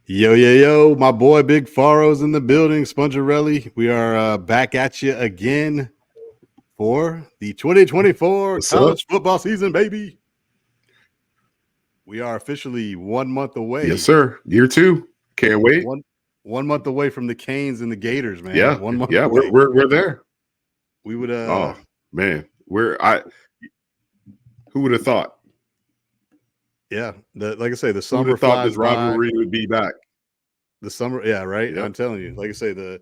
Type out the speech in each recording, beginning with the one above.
Yo, yo, yo, my boy Big Faro's in the building, Spongerelli. We are back at you again for the 2024 What's up? college football season, baby. We are officially 1 month Yes, away. sir. Year two. Can't wait. One month away from the Canes and the Gators, man. Yeah, 1 month yeah. We're away. we're we're there. We would Oh man, who would have thought? yeah, like I say, the Who would summer have thought flies this by. rivalry would be back? The summer, yeah, right. I'm Yep. telling you, like I say,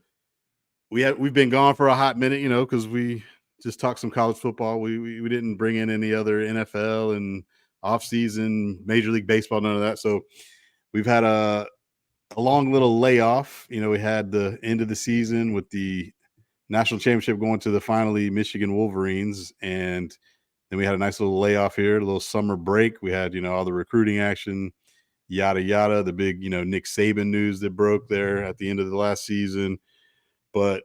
we've been gone for a hot minute, because we just talked some college football. We didn't bring in any other NFL and off-season Major League Baseball, none of that. So we've had a long little layoff. We had the end of the season with the national championship going to the finally Michigan Wolverines, and then we had a nice little layoff here, a little summer break. We had all the recruiting action, yada yada, the big Nick Saban news that broke there at the end of the last season, but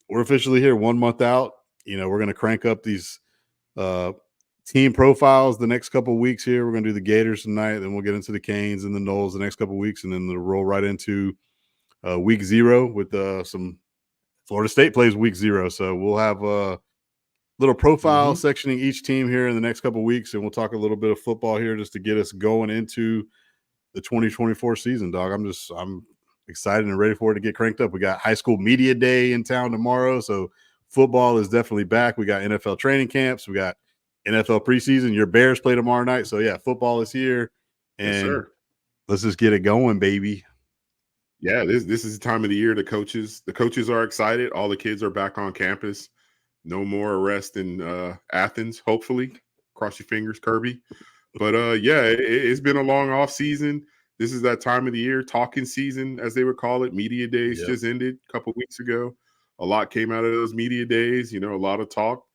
we're officially here 1 month out. We're going to crank up these uh, team profiles the next couple of weeks here. We're going to do the Gators tonight, then we'll get into the Canes and the Knowles the next couple of weeks, and then we'll roll right into week 0 with some Florida State plays week 0. So we'll have a little profile Mm-hmm. sectioning each team here in the next couple of weeks, and we'll talk a little bit of football here just to get us going into the 2024 season, dog. I'm excited and ready for it to get cranked up. We got high school media day in town tomorrow, so football is definitely back. We got NFL training camps. We got NFL preseason. Your Bears play tomorrow night, so yeah, football is here, Yes, and sir. let's just get it going, baby. Yeah, this is the time of the year the coaches are excited. All the kids are back on campus. No more arrest in Athens. Hopefully, cross your fingers, Kirby. But yeah, it's been a long off season. This is that time of the year, talking season, as they would call it. Media days Yep. just ended a couple weeks ago. A lot came out of those media days. A lot of talk.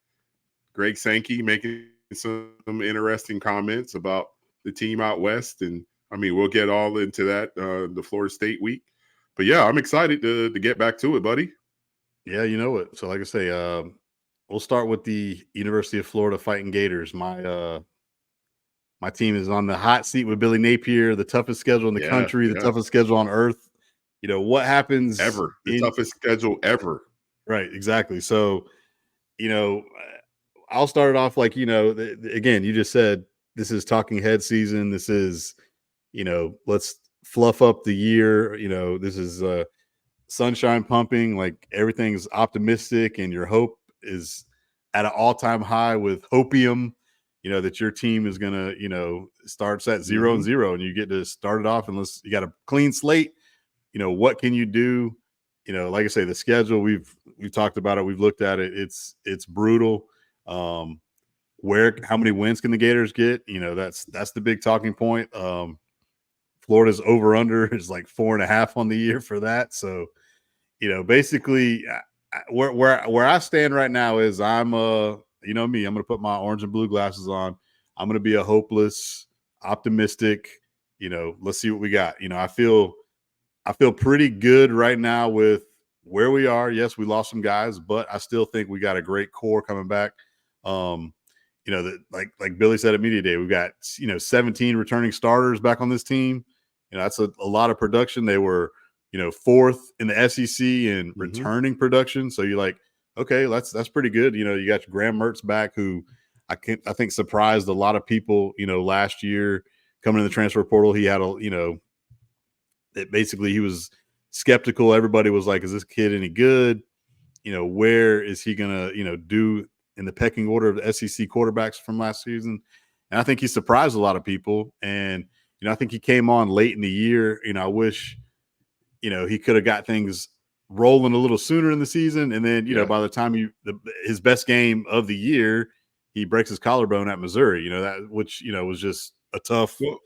Greg Sankey making some interesting comments about the team out west, and I mean, we'll get all into that the Florida State week. But yeah, I'm excited to get back to it, buddy. Yeah, you know it. So, like I say, we'll start with the University of Florida Fighting Gators. My team is on the hot seat with Billy Napier, the toughest schedule in the Yeah, country, the yeah. toughest schedule on earth. What happens Ever the in toughest schedule ever. right? Exactly. So, you know, I'll start it off like again, you just said this is talking head season. This is let's fluff up the year. This is sunshine pumping, like everything's optimistic, and your hope is at an all-time high with hopium. That your team is gonna starts at 0-0, and you get to start it off, unless you got a clean slate. What can you do? Like I say, the schedule, we've talked about it, we've looked at it. It's brutal. um how many wins can the Gators get? That's the big talking point. Florida's over under is like 4.5 on the year for that. So basically, where I stand right now is I'm me, I'm gonna put my orange and blue glasses on. I'm gonna be a hopeless, optimistic. Let's see what we got. I feel pretty good right now with where we are. Yes, we lost some guys, but I still think we got a great core coming back. Um, that like Billy said at media day, we've got 17 returning starters back on this team. That's a lot of production. They were fourth in the SEC in Mm-hmm. returning production. So you're like, okay, that's pretty good. You got Graham Mertz back, who I think surprised a lot of people. Last year coming in the transfer portal, he had basically he was skeptical. Everybody was like, is this kid any good? Where is he gonna do in the pecking order of the SEC quarterbacks from last season? And I think he surprised a lot of people. And I think he came on late in the year. I wish he could have got things rolling a little sooner in the season. And then Yeah. by the time his best game of the year, he breaks his collarbone at Missouri. That which was just a tough Well,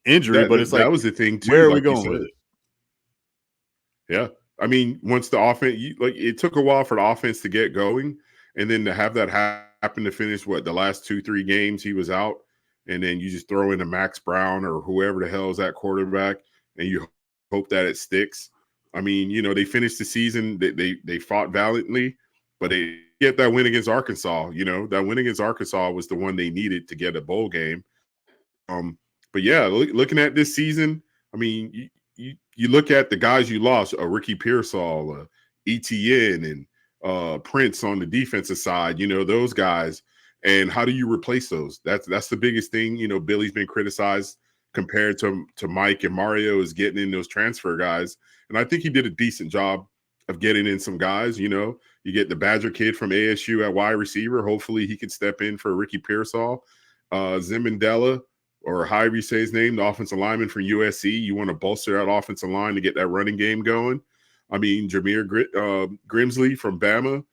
injury. that But it's that, that like, was the thing too, where are we like you going with said. it? Yeah. I mean, once the offense, it took a while for the offense to get going, and then to have that happen to finish the last 2-3 games he was out, and then you just throw in a Max Brown or whoever the hell is that quarterback, and you hope that it sticks. I mean, they finished the season. They fought valiantly, but they get that win against Arkansas. That win against Arkansas was the one they needed to get a bowl game. But yeah, looking at this season, I mean, you look at the guys you lost, Ricky Pearsall, ETN, and Prince on the defensive side. Those guys, and how do you replace those? That's the biggest thing. Billy's been criticized compared to Mike and Mario is getting in those transfer guys, and I think he did a decent job of getting in some guys. You get the Badger kid from ASU at wide receiver. Hopefully, he can step in for Ricky Pearsall, Zimandela, or however you say his name, the offensive lineman from USC. You want to bolster that offensive line to get that running game going. I mean, Jameer Grimsley from Bama,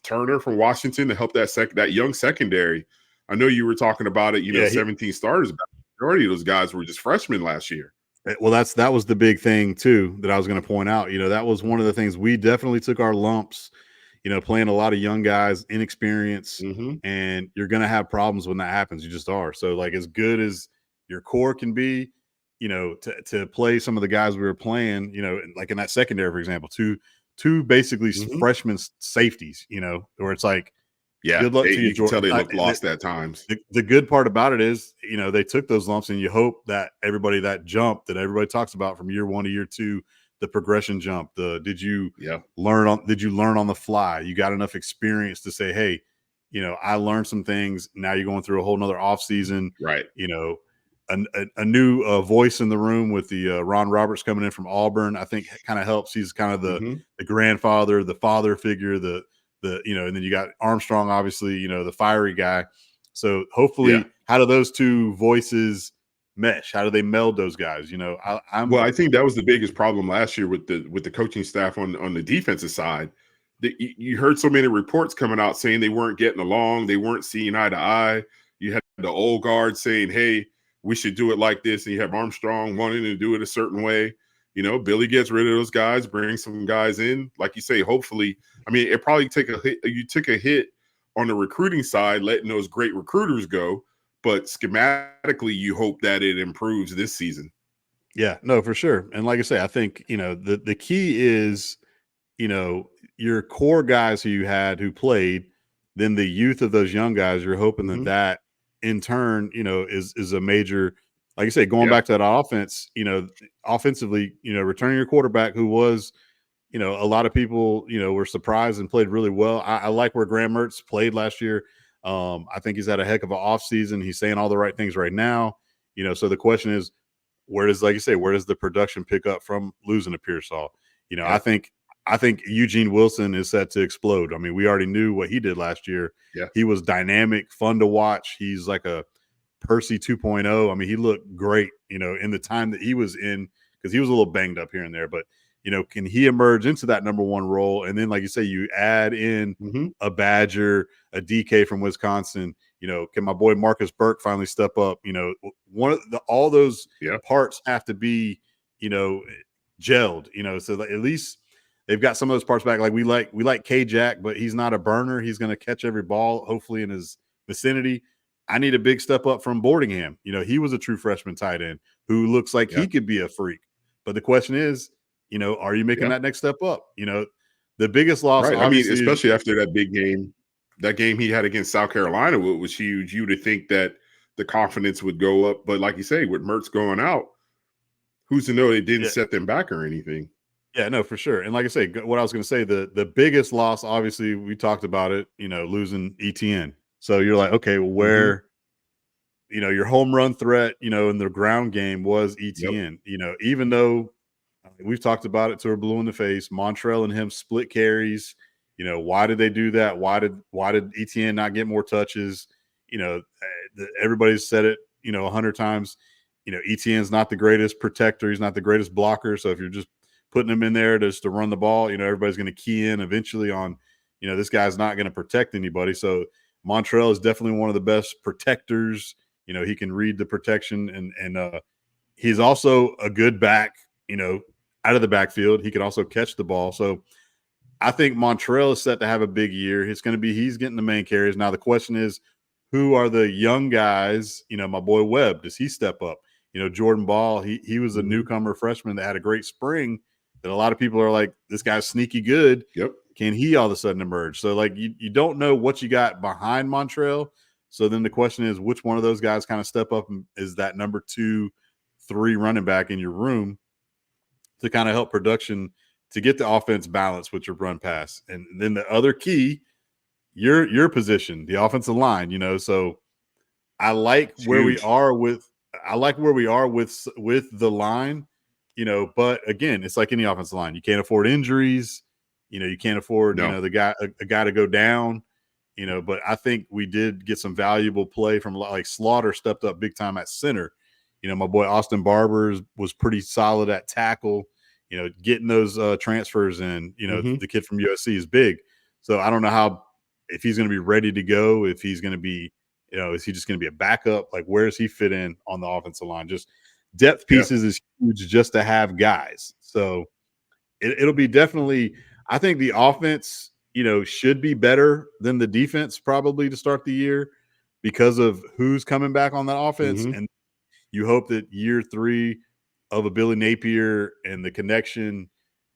Turner from Washington to help that young secondary. I know you were talking about it. Yeah, 17 starters. The majority of those guys were just freshmen last year. Well, that was the big thing too that I was going to point out. That was one of the things we definitely took our lumps. Playing a lot of young guys, inexperience, and you're going to have problems when that happens. You just are. So, like, as good as your core can be, to play some of the guys we were playing, like in that secondary, for example, two basically freshman safeties, where it's like, yeah, good luck to you, you can Jordan. tell they look lost at times. The good part about it is, they took those lumps, and you hope that that jump that everybody talks about from year 1 to year 2, the progression jump, did you learn on the fly? You got enough experience to say, hey, I learned some things. Now you're going through a whole nother off season, right? A new voice in the room with the Ron Roberts coming in from Auburn, I think kind of helps. He's kind of the grandfather, the father figure, and then you got Armstrong, obviously, the fiery guy. So hopefully, how do those two voices mesh? How do they meld those guys? I think that was the biggest problem last year with the coaching staff on the defensive side. You heard so many reports coming out saying they weren't getting along, they weren't seeing eye to eye. You had the old guard saying, "Hey, we should do it like this," and you have Armstrong wanting to do it a certain way. Billy gets rid of those guys, brings some guys in, like you say. Hopefully, I mean, it probably take a hit. You took a hit on the recruiting side, letting those great recruiters go. But schematically, you hope that it improves this season. Yeah, no, for sure. And like I say, I think, the key is, your core guys who you had who played, then the youth of those young guys, you're hoping that in turn, is a major, like I say, going back to that offense, offensively, returning your quarterback who was, a lot of people, were surprised and played really well. I like where Graham Mertz played last year. I think he's had a heck of an offseason. He's saying all the right things right now. So the question is, where does the production pick up from losing to Pearsall? I think Eugene Wilson is set to explode. I mean, we already knew what he did last year. Yeah. He was dynamic, fun to watch. He's like a Percy 2.0. I mean, he looked great, in the time that he was in, because he was a little banged up here and there. But, can he emerge into that number one role? And then, like you say, you add in a Badger, a DK from Wisconsin. Can my boy Marcus Burke finally step up? All those parts have to be, gelled. So at least they've got some of those parts back. Like we like K-Jack, but he's not a burner. He's going to catch every ball, hopefully, in his vicinity. I need a big step up from Boardingham. He was a true freshman tight end who looks like he could be a freak. But the question is, are you making that next step up? The biggest loss, right? I mean, especially after that big game, that game he had against South Carolina was huge. You would think that the confidence would go up, but like you say, with Mertz going out, who's to know it didn't set them back or anything? Yeah, no, for sure. And like I say, what I was going to say, the biggest loss, obviously, we talked about it. Losing ETN. So you're like, okay, where, your home run threat, in the ground game was ETN. Even though we've talked about it till we're blue in the face, Montrell and him split carries. Why did they do that? Why did ETN not get more touches? Everybody's said it, 100 times. ETN's not the greatest protector. He's not the greatest blocker. So if you're just putting him in there just to run the ball, everybody's going to key in eventually on, this guy's not going to protect anybody. So Montrell is definitely one of the best protectors. He can read the protection, and he's also a good back, out of the backfield. He can also catch the ball. So I think Montrell is set to have a big year. He's getting the main carries. Now the question is, who are the young guys? My boy Webb, does he step up? Jordan Ball, he was a newcomer freshman that had a great spring that a lot of people are like, this guy's sneaky good. Yep. Can he all of a sudden emerge? So like you don't know what you got behind Montrell. So then the question is, which one of those guys kind of step up and is that number 2, 3 running back in your room? to kind of help production to get the offense balanced with your run pass. And then the other key, your position, the offensive line, so I like It's where we huge. are with the line, but again, it's like any offensive line. You can't afford injuries, you can't afford, No. the guy a guy to go down, but I think we did get some valuable play from, like, Slaughter stepped up big time at center. My boy Austin Barber was pretty solid at tackle. Getting those transfers in, Mm-hmm. the kid from USC is big. So I don't know if he's going to be ready to go, if he's going to be, is he just going to be a backup? Like, where does he fit in on the offensive line? Just depth Yeah. pieces is huge just to have guys. So it'll be definitely, I think the offense, should be better than the defense probably to start the year because of who's coming back on that offense. Mm-hmm. And you hope that year 3 of a Billy Napier and the connection,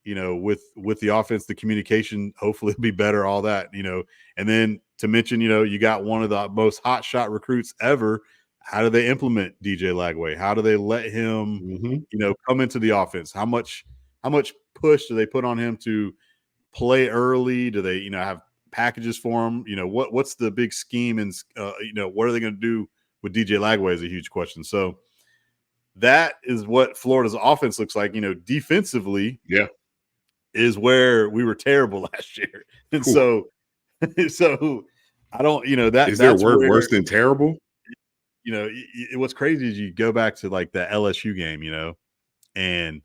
with the offense, the communication, hopefully it'll be better, all that, and then to mention, you got one of the most hot shot recruits ever. How do they implement DJ Lagway? How do they let him, Mm-hmm. come into the offense? How much push do they put on him to play early? Do they, have packages for him? What's the big scheme, and what are they going to do with DJ Lagway is a huge question. So that is what Florida's offense looks like. Defensively Yeah. is where we were terrible last year, and Whew. so so I don't, Is there a that's word where, worse than terrible? what's crazy is you go back to, like, the LSU game, and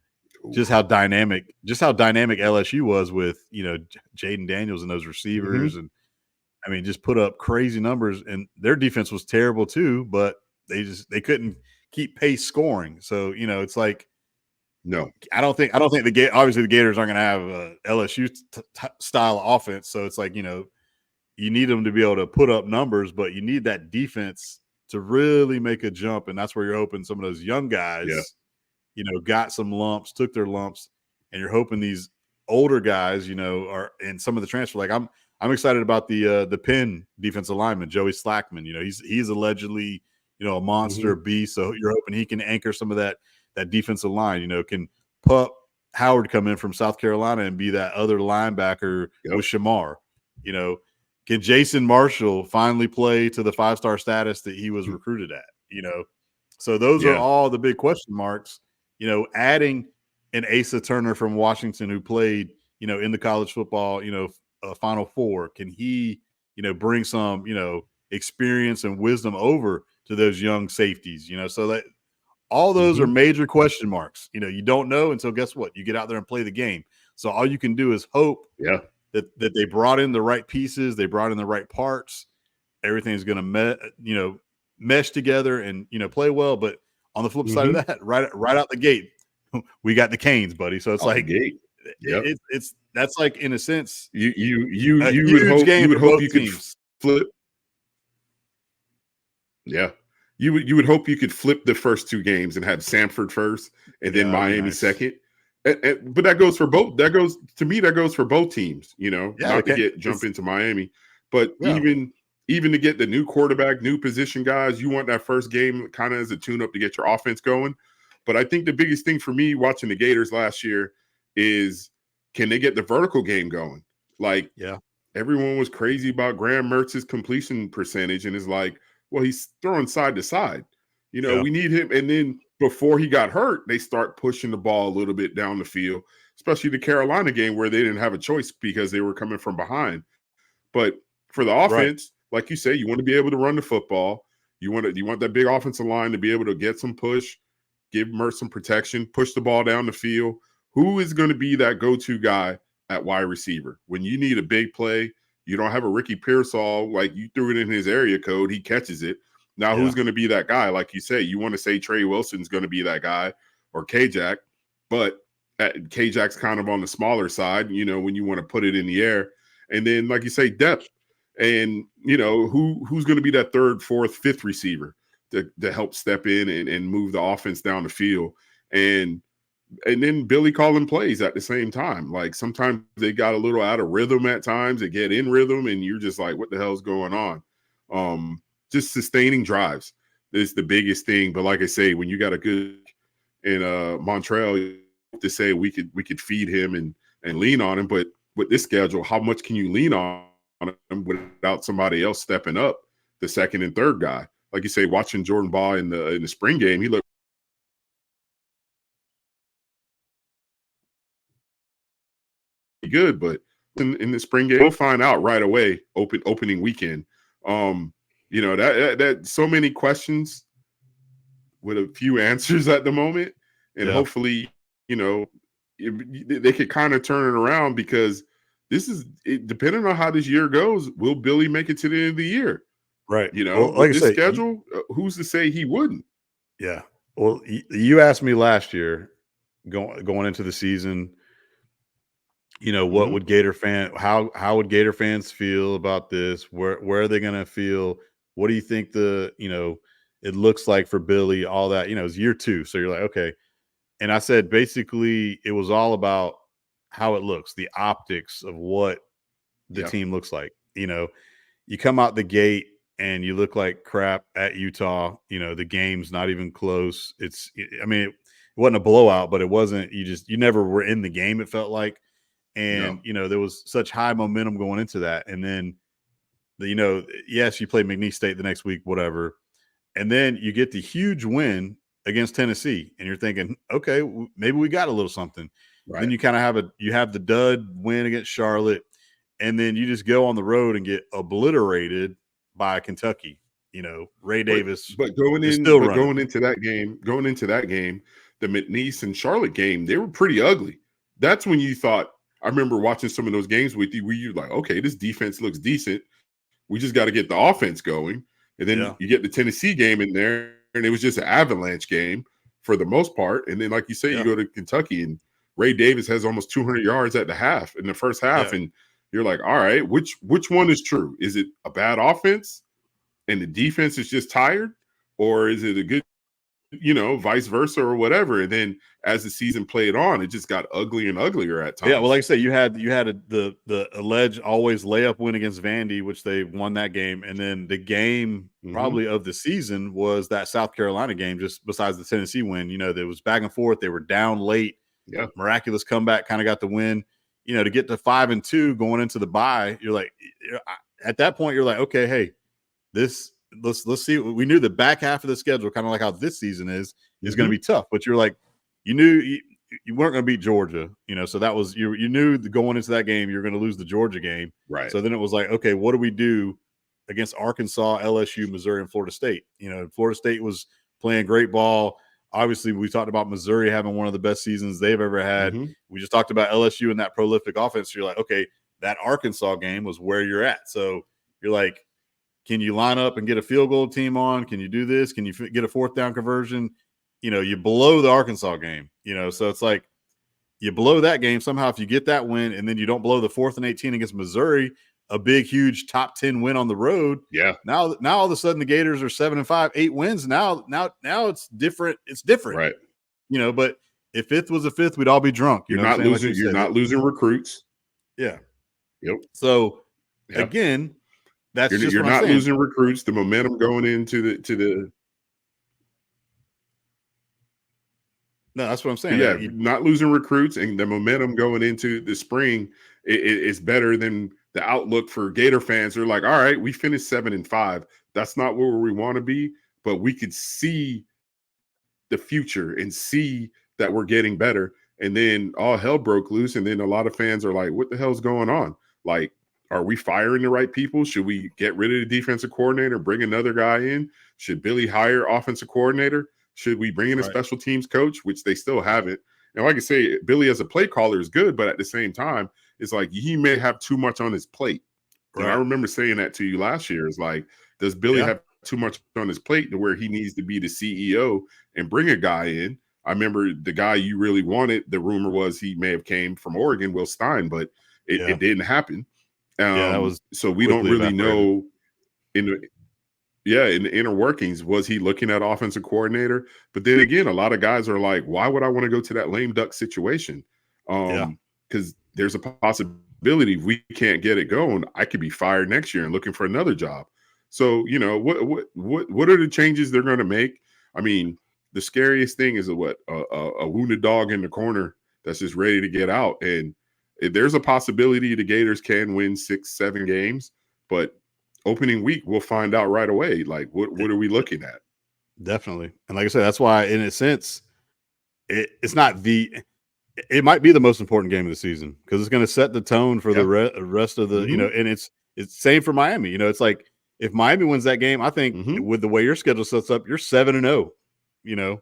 just Oof. how dynamic LSU was with, Jaden Daniels and those Mm-hmm. receivers, and I mean, just put up crazy numbers, and their defense was terrible too, but they couldn't keep pace scoring. So, it's like, No. I don't think obviously the Gators aren't going to have a LSU style offense. So it's like, you need them to be able to put up numbers, but you need that defense to really make a jump. And that's where you're hoping some of those young Yeah. guys, got some lumps, took their lumps, and you're hoping these older guys, are in some of the transfer. Like, I'm excited about the Penn defensive lineman, Joey Slackman. He's allegedly, a monster, Mm-hmm. a beast. So you're hoping he can anchor some of that defensive line. Can Pup Howard come in from South Carolina and be that other linebacker Yep. with Shamar? You know, can Jason Marshall finally play to the 5-star status that he was recruited at? So those are Yeah. all the big question marks. Adding an Asa Turner from Washington who played, in the college football, Final Four. Can he, bring some, experience and wisdom over to those young safeties? So that all those are Mm-hmm. major question marks. You don't know until, guess what? You get out there and play the game. So all you can do is hope Yeah. that they brought in the right pieces, they brought in the right parts. Everything's going to mesh together and play well. But on the flip side Mm-hmm. of that, right out the gate, we got the Canes, buddy. So it's Out the like gate. Yep. it's that's like, in a sense, a You would huge hope game for both you could teams. flip. Yeah. You would hope you could flip the first two games and have Samford first and then Yeah, that'd be Miami nice. second. But that goes for both. That goes for both teams. Yeah, Not to okay. jump into Miami, but Yeah, even to get the new quarterback, new position guys, you want that first game kind of as a tune up to get your offense going. But I think the biggest thing for me watching the Gators last year is, can they get the vertical game going? Like, yeah, everyone was crazy about Graham Mertz's completion percentage, and is like, well, he's throwing side to side. yeah, We need him. And then before he got hurt, they start pushing the ball a little bit down the field, especially the Carolina game where they didn't have a choice because they were coming from behind. But for the right. offense, like you say, you want to be able to run the football. You want that big offensive line to be able to get some push, give Mertz some protection, push the ball down the field. Who is going to be that go-to guy at wide receiver when you need a big play? You don't have a Ricky Pearsall, like, you threw it in his area code, he catches it. Now, Yeah, who's going to be that guy? Like you say, you want to say Trey Wilson's going to be that guy, or K-Jack, but K-Jack's kind of on the smaller side, when you want to put it in the air. And then, like you say, depth. And, who's going to be that third, fourth, fifth receiver to help step in and move the offense down the field. And then Billy calling plays at the same time. Like, sometimes they got a little out of rhythm at times. They get in rhythm, and you're just like, what the hell's going on? Just sustaining drives is the biggest thing. But like I say, when you got a good in Montreal, to say we could feed him and lean on him, but with this schedule, how much can you lean on him without somebody else stepping up, the second and third guy? Like you say, watching Jordan Ball in the spring game, he looked good, but in the spring game, we'll find out right away. Opening weekend, um, that so many questions with a few answers at the moment, and Yeah. hopefully, they could kind of turn it around, because depending on how this year goes, will Billy make it to the end of the year? Right. Well, like With I this say, schedule, who's to say he wouldn't? yeah. Well, you asked me last year going into the season, what Hmm. would how would Gator fans feel about this? Where are they going to feel? What do you think it looks like for Billy? All that, it's year 2. So you're like, okay. And I said basically it was all about how it looks, the optics of what the Yeah, team looks like. You come out the gate and you look like crap at Utah. The game's not even close. I mean, it wasn't a blowout, but it wasn't. You never were in the game. It felt like, no, and there was such high momentum going into that, and then yes, you play McNeese State the next week, whatever, and then you get the huge win against Tennessee, and you're thinking, okay, maybe we got a little something. Then right. you kind of have the dud win against Charlotte, and then you just go on the road and get obliterated by Kentucky. Ray But Davis but going is in, still but running. going into that game, the McNeese and Charlotte game, they were pretty ugly. That's when you thought. I remember watching some of those games with you, where you're like, okay, this defense looks decent. We just got to get the offense going. And then Yeah, you get the Tennessee game in there, and it was just an avalanche game for the most part. And then, like you say, you yeah, go to Kentucky, and Ray Davis has almost 200 yards at the half in the first half, yeah, and you're like, all right, which one is true? Is it a bad offense and the defense is just tired, or is it a good, vice versa or whatever? And then as the season played on, it just got uglier and uglier at yeah. Well, like times. I say, you had the alleged always layup win against Vandy, which they won that game, and then the game Hmm. probably of the season was that South Carolina game. Just besides the Tennessee win, there was back and forth. They were down late, Yeah. miraculous comeback, kind of got the win. To get to 5-2 going into the bye, you're like, at that point, you're like, okay, hey, this let's see. We knew the back half of the schedule, kind of like how this season is going to Hmm. be tough. But you're like, you knew you weren't going to beat Georgia, so that was you knew going into that game you're going to lose the Georgia game. Right. So then it was like, okay, what do we do against Arkansas, LSU, Missouri, and Florida State? Florida State was playing great ball. Obviously, we talked about Missouri having one of the best seasons they've ever had. Hmm. We just talked about LSU and that prolific offense. So you're like, okay, that Arkansas game was where you're at. So you're like, can you line up and get a field goal team on? Can you do this? Can you get a fourth down conversion? You blow the Arkansas game, so it's like you blow that game somehow. If you get that win and then you don't blow the 4th and 18 against Missouri, a big, huge top 10 win on the road. Yeah. Now all of a sudden the Gators are 7-5, 8 wins. Now it's different. It's different, Right. but if fifth was a fifth, we'd all be drunk. You You're know what I'm not saying? Like losing. you You're said, not losing recruits. yeah. Yep. So Yeah. again, that's just You're what I'm not saying. losing recruits. The momentum going into the No, that's what I'm saying. yeah, not losing recruits, and the momentum going into the spring is better than the outlook for Gator fans. They're like, all right, we finished 7-5. That's not where we want to be, but we could see the future and see that we're getting better. And then all hell broke loose. And then a lot of fans are like, what the hell's going on? Like, are we firing the right people? Should we get rid of the defensive coordinator, bring another guy in? Should Billy hire offensive coordinator? Should we bring in a Right. special teams coach, which they still haven't? And like I say, Billy as a play caller is good, but at the same time, it's like he may have too much on his plate. And I Right. remember saying that to you last year. It's like, does Billy Yeah. have too much on his plate to where he needs to be the CEO and bring a guy in? I remember the guy you really wanted, the rumor was he may have came from Oregon, Will Stein, but Yeah. it didn't happen. Yeah. That was So we don't quickly really evaporated. know in the in the inner workings, was he looking at offensive coordinator? But then again, a lot of guys are like, why would I want to go to that lame duck situation? Yeah. Because there's a possibility if we can't get it going, I could be fired next year and looking for another job. So, what are the changes they're going to make? I mean, the scariest thing is a wounded dog in the corner that's just ready to get out. And there's a possibility the Gators can win 6, 7 games, but opening week we'll find out right away. Like what are we looking at? Definitely. And like I said, that's why, in a sense, it's not the. It might be the most important game of the season because it's going to set the tone for the Yeah. rest of the. Mm-hmm. And it's same for Miami. It's like if Miami wins that game, I think Mm-hmm. with the way your schedule sets up, you're 7-0. You're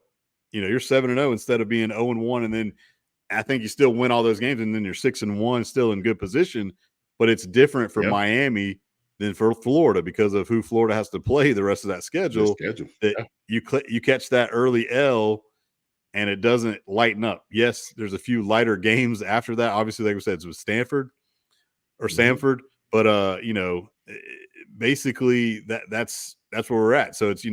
7-0 instead of being 0-1, and then I think you still win all those games, and then you're 6-1, still in good position. But it's different for Yeah. Miami than for Florida because of who Florida has to play the rest of that Their schedule. schedule. That Yeah. you catch that early L, and it doesn't lighten up. Yes, there's a few lighter games after that. Obviously, like we said, it's with Stanford or Mm-hmm. Samford, but basically that's where we're at. So it's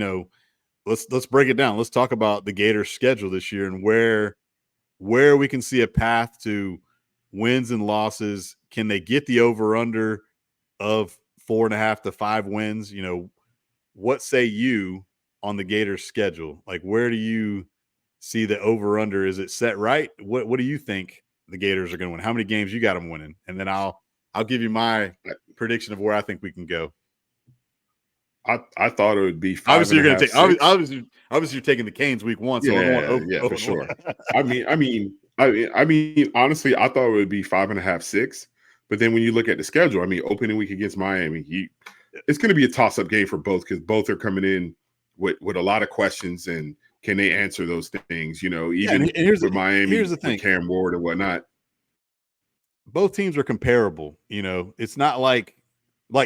let's break it down. Let's talk about the Gators' schedule this year and where we can see a path to wins and losses. Can they get the over under of 4.5 to 5 wins? What say you on the Gators' schedule? Like, where do you see the over under? Is it set right? What do you think the Gators are going to win? How many games you got them winning? And then I'll give you my prediction of where I think we can go. I thought it would be 5 Obviously, and you're a going to half, take 6. obviously you're taking the Canes week 1, so I'm going Yeah, over. yeah, for sure. I mean, honestly, I thought it would be 5 and a half, 6. But then when you look at the schedule, I mean, opening week against Miami, it's going to be a toss-up game for both because both are coming in with a lot of questions, and can they answer those things? Even and here's with Miami, the with thing. Cam Ward and whatnot. Both teams are comparable. It's not like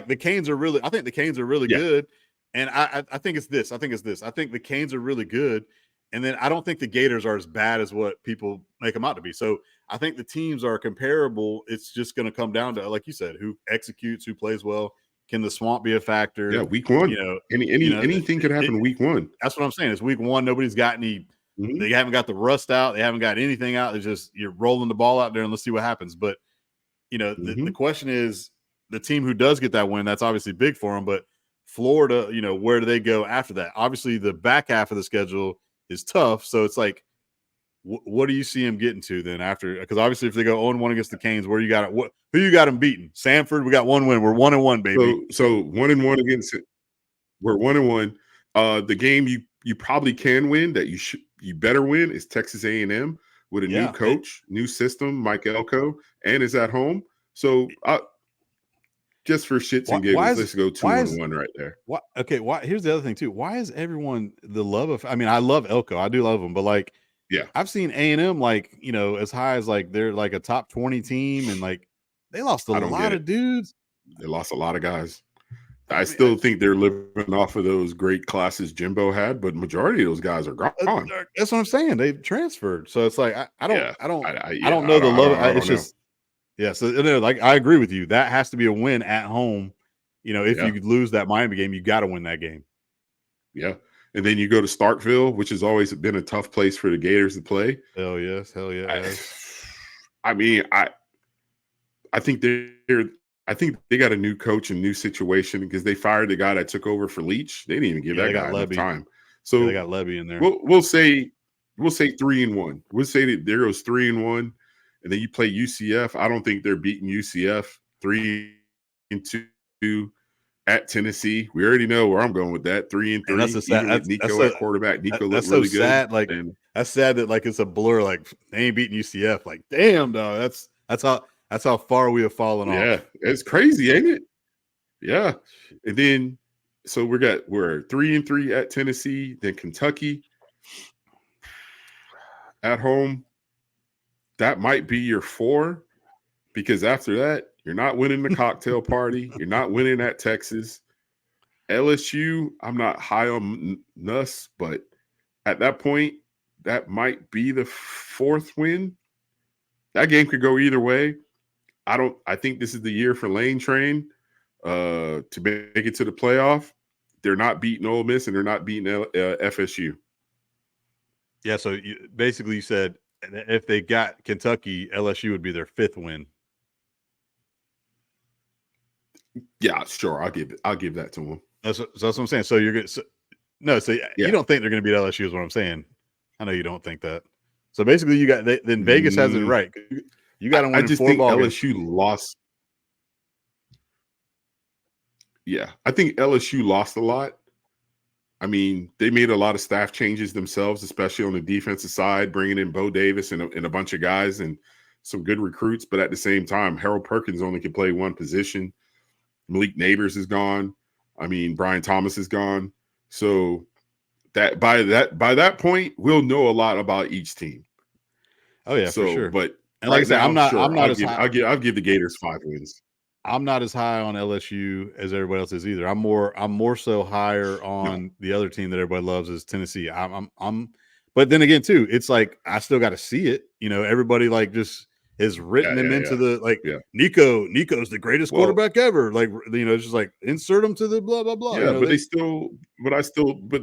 the Canes are really. I think the Canes are really Yeah, good, and I think it's this. I think the Canes are really good, and then I don't think the Gators are as bad as what people make them out to be. So I think the teams are comparable. It's just going to come down to, like you said, who executes, who plays well. Can the swamp be a factor? yeah. Week 1, You know, anything could happen. Week 1. that's what I'm saying. It's week 1. Nobody's got any. Mm-hmm. They haven't got the rust out. They haven't got anything out. It's just you're rolling the ball out there and let's see what happens. But the question is the team who does get that win, that's obviously big for them. But Florida, where do they go after that? Obviously, the back half of the schedule is tough. So it's like, what do you see them getting to then after? Because obviously, if they go 0-1 against the Canes, where you got it? Who you got them beating? Samford, we got 1 win. We're 1-1, baby. So 1-1 against it. We're 1-1. The game you probably can win that you better win is Texas A&M with a new coach, new system, Mike Elko, and is at home. So just for shits and giggles, let's go 2-1 right there. Okay. Here's the other thing too. Why is everyone the love of? I mean, I love Elko. I do love him, but like, yeah, I've seen A&M as high as like they're like a top 20 team, and like they lost a lot of dudes. They lost a lot of guys. I still think they're living off of those great classes Jimbo had, but majority of those guys are gone. That's what I'm saying. They've transferred, so it's like I don't know the love. It's just So like I agree with you. That has to be a win at home. If you lose that Miami game, you got to win that game. Yeah, and then you go to Starkville, which has always been a tough place for the Gators to play. Hell yeah. I mean, I think they got a new coach and new situation because they fired the guy that took over for Leach. They didn't even give that guy enough time. So they got Levy in there. We'll say 3-1. We'll say that there goes 3-1, and then you play UCF. I don't think they're beating UCF 3-2 at Tennessee. We already know where I'm going with that. 3-3. And that's even with Nico at quarterback. Nico looked really good. Sad. Like that's sad that like it's a blur. Like they ain't beating UCF. Like damn, dog. That's how far we have fallen off. Yeah, it's crazy, ain't it? Yeah. And then so we're 3-3 at Tennessee, then Kentucky at home. That might be your 4, because after that, you're not winning the cocktail party. You're not winning at Texas. LSU, I'm not high on Nuss, but at that point, that might be the 4th win. That game could go either way. I think this is the year for Lane Train to make it to the playoff. They're not beating Ole Miss and they're not beating FSU. Yeah, so you said if they got Kentucky, LSU would be their 5th win. Yeah, sure. I'll give that to them. That's what I'm saying. So you're good. You don't think they're going to beat LSU is what I'm saying. I know you don't think that. So basically, you got then Vegas has it Mm, right. You got to I win in just 4 think ball games. LSU lost. Yeah, I think LSU lost a lot. I mean, they made a lot of staff changes themselves, especially on the defensive side, bringing in Bo Davis and a bunch of guys and some good recruits. But at the same time, Harold Perkins only can play one position. Malik Neighbors is gone. I mean, Brian Thomas is gone. So by that point, we'll know a lot about each team. Oh yeah, for So, sure. but And like I right said, now, I'm sure, not as high. I'll give the Gators 5 wins. I'm not as high on LSU as everybody else is either. I'm more so higher No, on the other team that everybody loves is Tennessee. But then again too, it's like I still got to see it. Everybody like just has written yeah, him yeah, into yeah, the like yeah. Nico's the greatest Well, quarterback ever. Like it's just like insert him to the blah blah blah. yeah, but they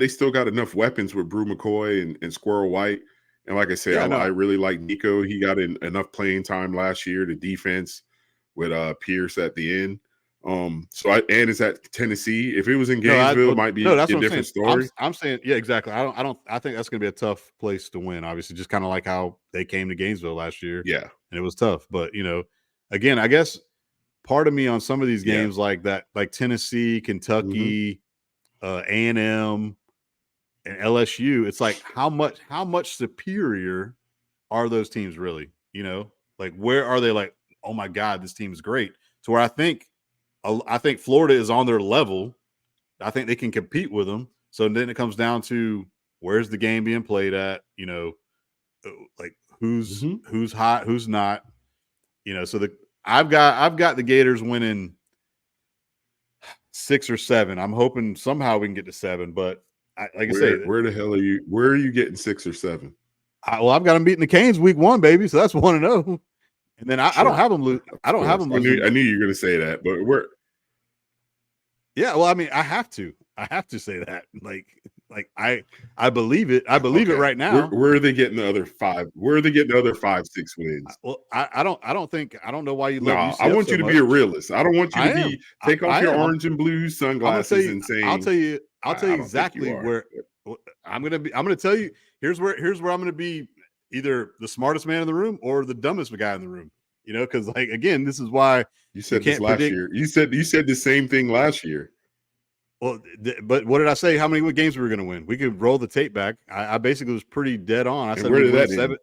still got enough weapons with Brew McCoy and Squirrel White. And like I say, Yeah, I no, really like Nico. He got enough playing time last year. The defense with Pierce at the end. And it's at Tennessee. If it was in no, Gainesville, it might no, be that's a what I'm different saying. I'm story. I'm saying yeah, exactly. I think that's going to be a tough place to win. Obviously, just kind of like how they came to Gainesville last year, Yeah, and it was tough. But again, I guess part of me on some of these yeah. games like that, like Tennessee, Hmm. Kentucky, A&M, and LSU, it's like how much superior are those teams really? Like where are they? Like, oh my God, this team is great. To where I think Florida is on their level. I think they can compete with them. So then it comes down to where's the game being played at? Like Hmm. who's hot, who's not. So I've got the Gators winning 6 or 7. I'm hoping somehow we can get to 7, but like I say, Where the hell are you? Where are you getting 6 or 7? I've got them beating the Canes week 1, baby. So that's 1-0. And then I don't Sure, have them lose. I of don't have course. them losing. I knew you were going to say that, but Yeah, well, I mean, I have to. I have to say that. Like I believe it. I believe it okay. right now. Where are they getting the other 5? Where are they getting the other 5, 6 wins? Well, I don't know why you No, love I UCF want so you to be a much. realist. I don't want you to I be am. take off I your am. orange and blue I'm gonna tell sunglasses you. and I'll saying, tell you. I'll tell you I don't think you exactly are. where I'm gonna tell you. Here's where I'm gonna be either the smartest man in the room or the dumbest guy in the room. Because like again, this is why You you said this can't last predict. year. You said the same thing last year. Well, but what did I say? How many games we were going to win? We could roll the tape back. I basically was pretty dead on. I And said where we'd did win that end? 7.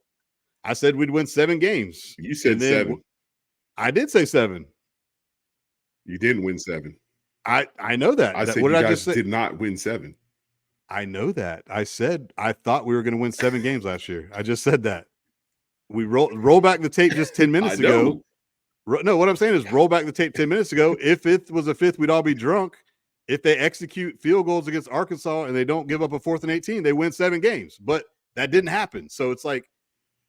I said we'd win 7 games, You and said then 7. I did say 7. You didn't win 7. I know that. I That said what you did I guys just say? did not win 7. I know that. I said I thought we were going to win 7 games last year. I just said that. We roll back the tape just 10 I minutes ago. know. No, what I'm saying is roll back the tape 10 minutes ago. If it was a fifth, we'd all be drunk. If they execute field goals against Arkansas and they don't give up a 4th and 18, they win 7 games. But that didn't happen. So it's like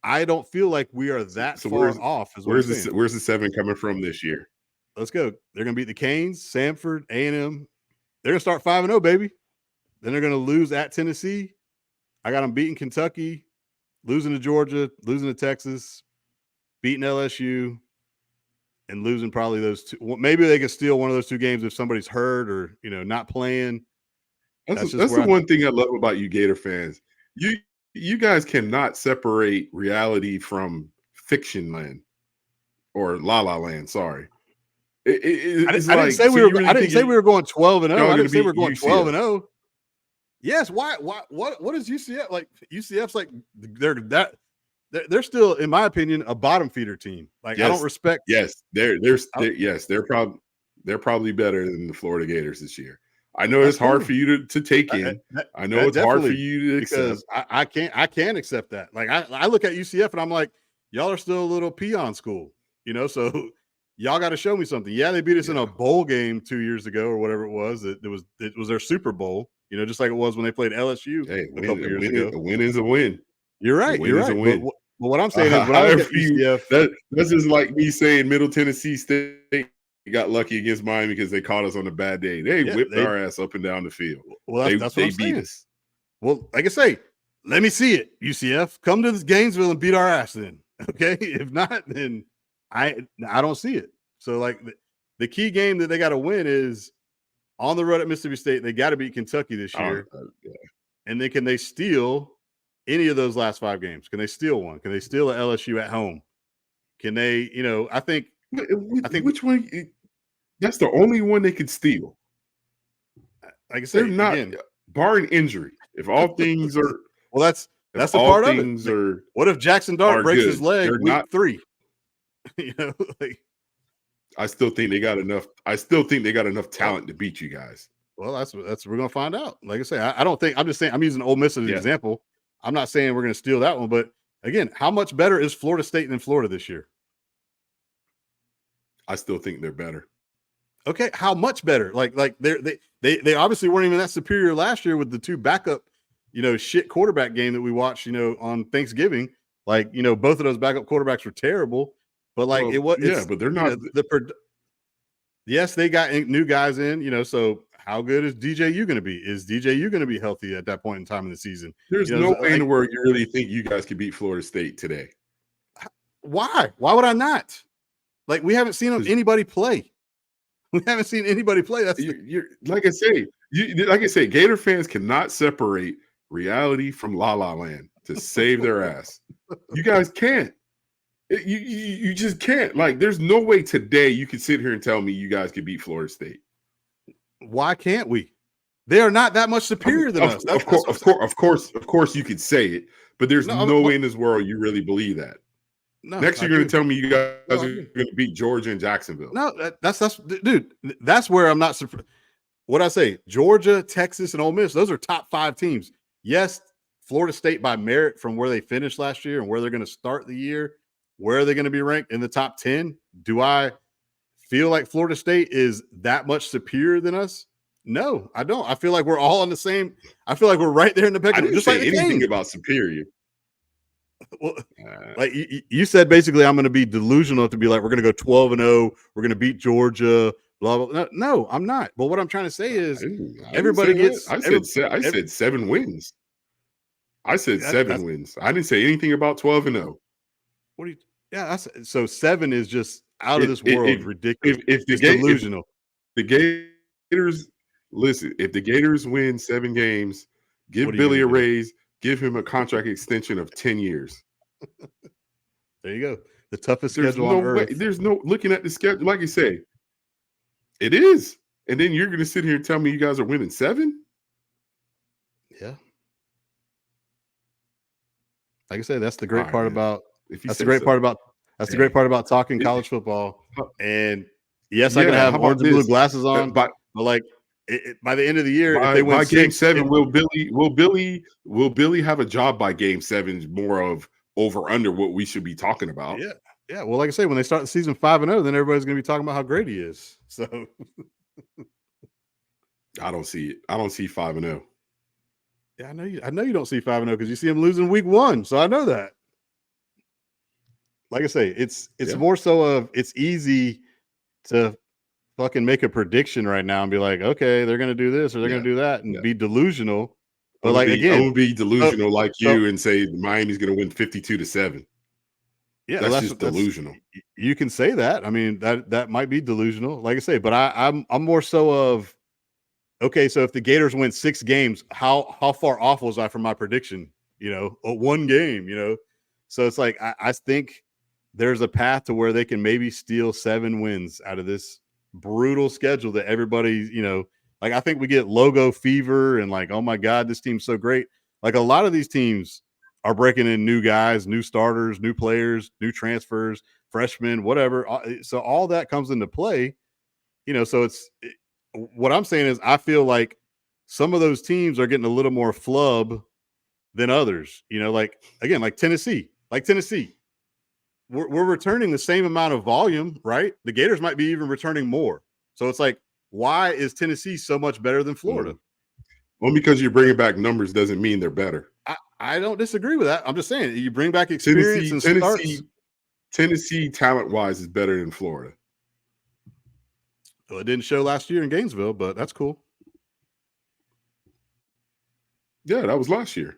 I don't feel like we are that So far off, is what I'm saying. where's the 7 coming from this year? Let's go. They're going to beat the Canes, Samford, A&M. They're going to start 5-0, baby. Then they're going to lose at Tennessee. I got them beating Kentucky, losing to Georgia, losing to Texas, beating LSU, and losing probably those 2. Maybe they can steal one of those 2 games if somebody's hurt or not playing. That's just That's where the I. one thing I love about you Gator fans. You guys cannot separate reality from fiction land or La La Land. Sorry, it's I didn't like say so. we were. You really I didn't think say we were going 12-0. y'all I going to didn't say we were beat going 12 UCF? and 0. Yes. Why? What is UCF like? UCF's like they're still, in my opinion, a bottom feeder team. Like I don't Yes, respect. yes, yes, they're probably better than the Florida Gators this year. I know That's it's hard cool. for you to take That, in. that, I know that it's hard for definitely, you to accept. because I can't accept that. Like I look at UCF and I'm like, y'all are still a little peon school, so y'all got to show me something. Yeah, they beat us in a Yeah. bowl game 2 years ago or whatever it was. It was their Super Bowl, just like it was when they played LSU Hey, a couple years ago. a win is a win. You're A right. win You're is a right. But win. what I'm saying is when I look However at you UCF, that's just like me saying Middle Tennessee State got lucky against Miami because they caught us on a bad day. They yeah, whipped our ass up and down the field. well, that's what They I'm beat saying. us. Well, like I say, let me see it, UCF. Come to this Gainesville and beat our ass then. Okay. If not, then I don't see it. So like the key game that they got to win is on the road at Mississippi State. They got to beat Kentucky this I don't, year. yeah. And then can they steal any of those last 5 games? Can they steal one? Can they steal a LSU at home? Can they, I think Which one? That's the only one they could steal. like I They're say, not, again, barring injury. If all things are, well, if that's a all part of it. things are What if Jackson Dart breaks his good, leg they're week not. 3? Like, I still think they got enough. I still think they got enough talent to beat you guys. well, that's we're gonna find out. Like I say, I don't think I'm just saying I'm using Ole Miss as an Yeah, example. I'm not saying we're gonna steal that one, but again, how much better is Florida State than Florida this year? I still think they're better. Okay, how much better? Like they obviously weren't even that superior last year with the 2 backup, shit quarterback game that we watched, on Thanksgiving. Like, both of those backup quarterbacks were terrible, but like Well, yeah, it's but they're not. yes, they got new guys in, so how good is DJU going to be? Is DJU going to be healthy at that point in time in the season? There's no way in the world you really think you guys could beat Florida State today. Why? Why would I not? Like, we haven't seen anybody play. We haven't seen anybody play. That's you're like I say, Gator fans cannot separate reality from La La Land to save their ass. You guys can't. You just can't. Like, there's no way today you could sit here and tell me you guys could beat Florida State. Why can't we? They are not that much superior than us. Of course, you could say it, but there's no way in this world you really believe that. No, next, you're going to tell me you guys are going to beat Georgia and Jacksonville. No, that's dude. That's where I'm not surprised. What I say, Georgia, Texas, and Ole Miss, those are top 5 teams. Yes, Florida State by merit from where they finished last year and where they're going to start the year. Where are they going to be ranked in the top 10? Do I feel like Florida State is that much superior than us? No, I don't. I feel like we're all on the same. I feel like we're right there in the pecking order. Just like anything about superior. Well, like you said, basically, I'm going to be delusional to be like, we're going to go 12-0. We're going to beat Georgia. Blah blah. No, I'm not. But what I'm trying to say is, everybody gets. I said 7 wins. I said 7 wins. I didn't say anything about 12-0. What do you? Yeah, so 7 is just out of this world, ridiculous. If the delusional. The Gators, listen. If the Gators win 7 games, give Billy a raise. Give him a contract extension of 10 years. There you go. The toughest schedule on earth. There's no looking at the schedule. Like you say, it is. And then you're going to sit here and tell me you guys are winning 7? Yeah. Like I say, that's the great part about. That's the great part about talking college football. And yes, I can have orange and blue glasses on, but like. By the end of the year, if they win game 7, will Billy have a job by game 7? More of over under what we should be talking about. Yeah. Well, like I say, when they start the season 5-0, then everybody's going to be talking about how great he is. So I don't see it. I don't see 5-0. Yeah, I know you don't see 5-0 because you see him losing week 1. So I know that. Like I say, it's more so of it's easy to fucking make a prediction right now and be like, okay, they're gonna do this or they're gonna do that and be delusional. But I'm gonna be delusional like you and say Miami's gonna win 52-7. Yeah, that's just delusional. You can say that. I mean, that might be delusional, like I say, but I'm more so of okay, so if the Gators win 6 games, how far off was I from my prediction? 1 game, So it's like I think there's a path to where they can maybe steal 7 wins out of this brutal schedule that everybody, like I think we get logo fever and like, oh my God, this team's so great. Like a lot of these teams are breaking in new guys, new starters, new players, new transfers, freshmen, whatever. So all that comes into play, so what I'm saying is I feel like some of those teams are getting a little more flub than others, like again, like Tennessee. We're returning the same amount of volume, right? The Gators might be even returning more. So it's like, why is Tennessee so much better than Florida? Well, because you're bringing back numbers doesn't mean they're better. I don't disagree with that. I'm just saying you bring back experience and starts. Tennessee talent-wise is better than Florida. Well, it didn't show last year in Gainesville, but that's cool. Yeah, that was last year.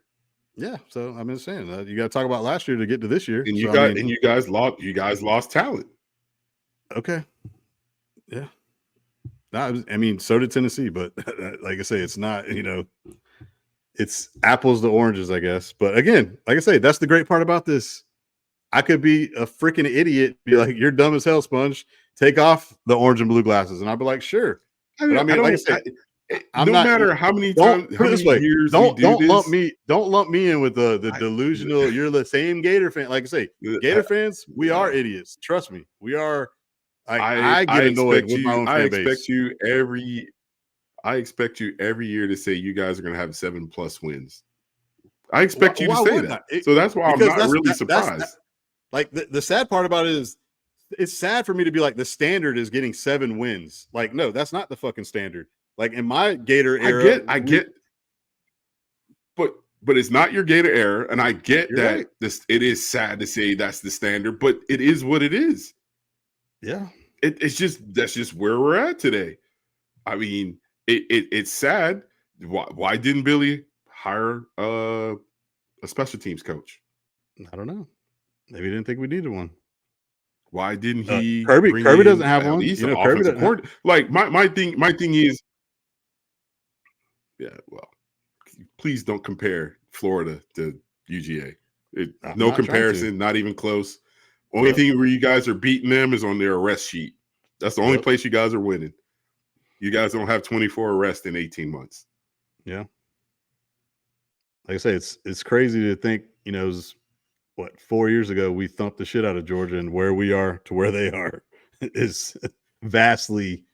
Yeah, so I'm just saying you got to talk about last year to get to this year. And you guys lost talent. Okay. Yeah. I mean, so did Tennessee, but like I say, it's not, it's apples to oranges, I guess. But again, like I say, that's the great part about this. I could be a freaking idiot, be like, "You're dumb as hell, Sponge. Take off the orange and blue glasses," and I'd be like, "Sure." But I I mean, like I don't. say, I'm No not. matter how many Don't times, put how it many this way. years we do this, Don't lump me in with the I, delusional. You're the same Gator fan. Like I say, Gator fans, we are yeah. idiots. Trust me, we are. I I get annoyed expect with my you. own fan base. I expect you every year to say you guys are going to have 7+ wins. I expect you to Why say wouldn't that. I? So that's why I'm Because not really surprised. like the sad part about it is it's sad for me to be like the standard is getting 7 wins. Like, no, that's not the fucking standard. Like in my Gator era, I get, but it's not your Gator era, and I get you're right. that this. It is sad to say that's the standard, but it is what it is. Yeah. It's just that's just where we're at today. I mean, it's sad. Why didn't Billy hire a special teams coach? I don't know. Maybe he didn't think we needed one. Why didn't he bring Kirby doesn't in have at one. least You an know, Kirby offensive doesn't have. coordinator? Like my thing is, yeah. Well, please don't compare Florida to UGA. I'm No not trying to. comparison, not even close. Only Yep. thing where you guys are beating them is on their arrest sheet. That's the only Yep. place you guys are winning. You guys don't have 24 arrests in 18 months. Yeah. Like I say, it's crazy to think, you know, it was, what, 4 years ago we thumped the shit out of Georgia, and where we are to where they are is vastly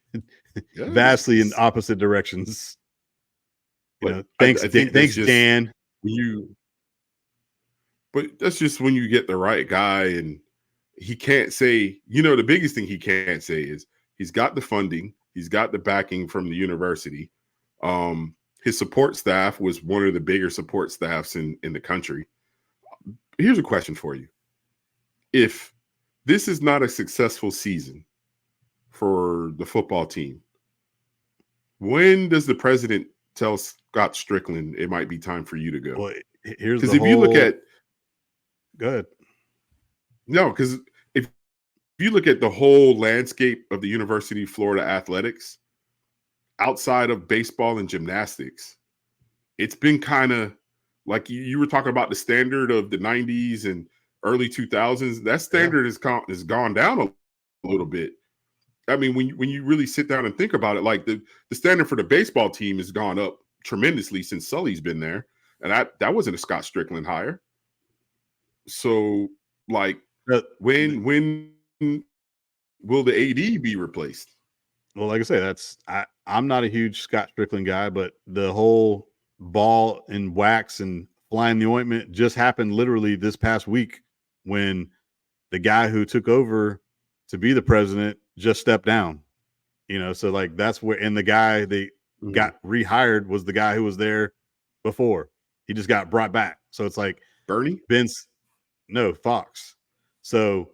Yeah, vastly in opposite directions. You but know, I think that's thanks, just Dan. when you. But that's just when you get the right guy, and he can't say. The biggest thing he can't say is he's got the funding, he's got the backing from the university. His support staff was one of the bigger support staffs in the country. Here's a question for you: if this is not a successful season for the football team, when does the president tell Scott Strickland it might be time for you to go? Well, here's Because the if you look whole. at Good. no, because if you look at the whole landscape of the University of Florida athletics, outside of baseball and gymnastics, it's been kind of like you were talking about the standard of the 90s and early 2000s. That standard has gone down a little bit. I mean, when you really sit down and think about it, like the standard for the baseball team has gone up tremendously since Sully's been there, and that wasn't a Scott Strickland hire. So, like, Uh, when will the AD be replaced? well, like I say, I'm not a huge Scott Strickland guy, but the whole ball and wax and flying the ointment just happened literally this past week when the guy who took over to be the president just stepped down. You know, so like that's where, and the guy they got rehired was the guy who was there before. He just got brought back. So it's like Bernie? Fox. So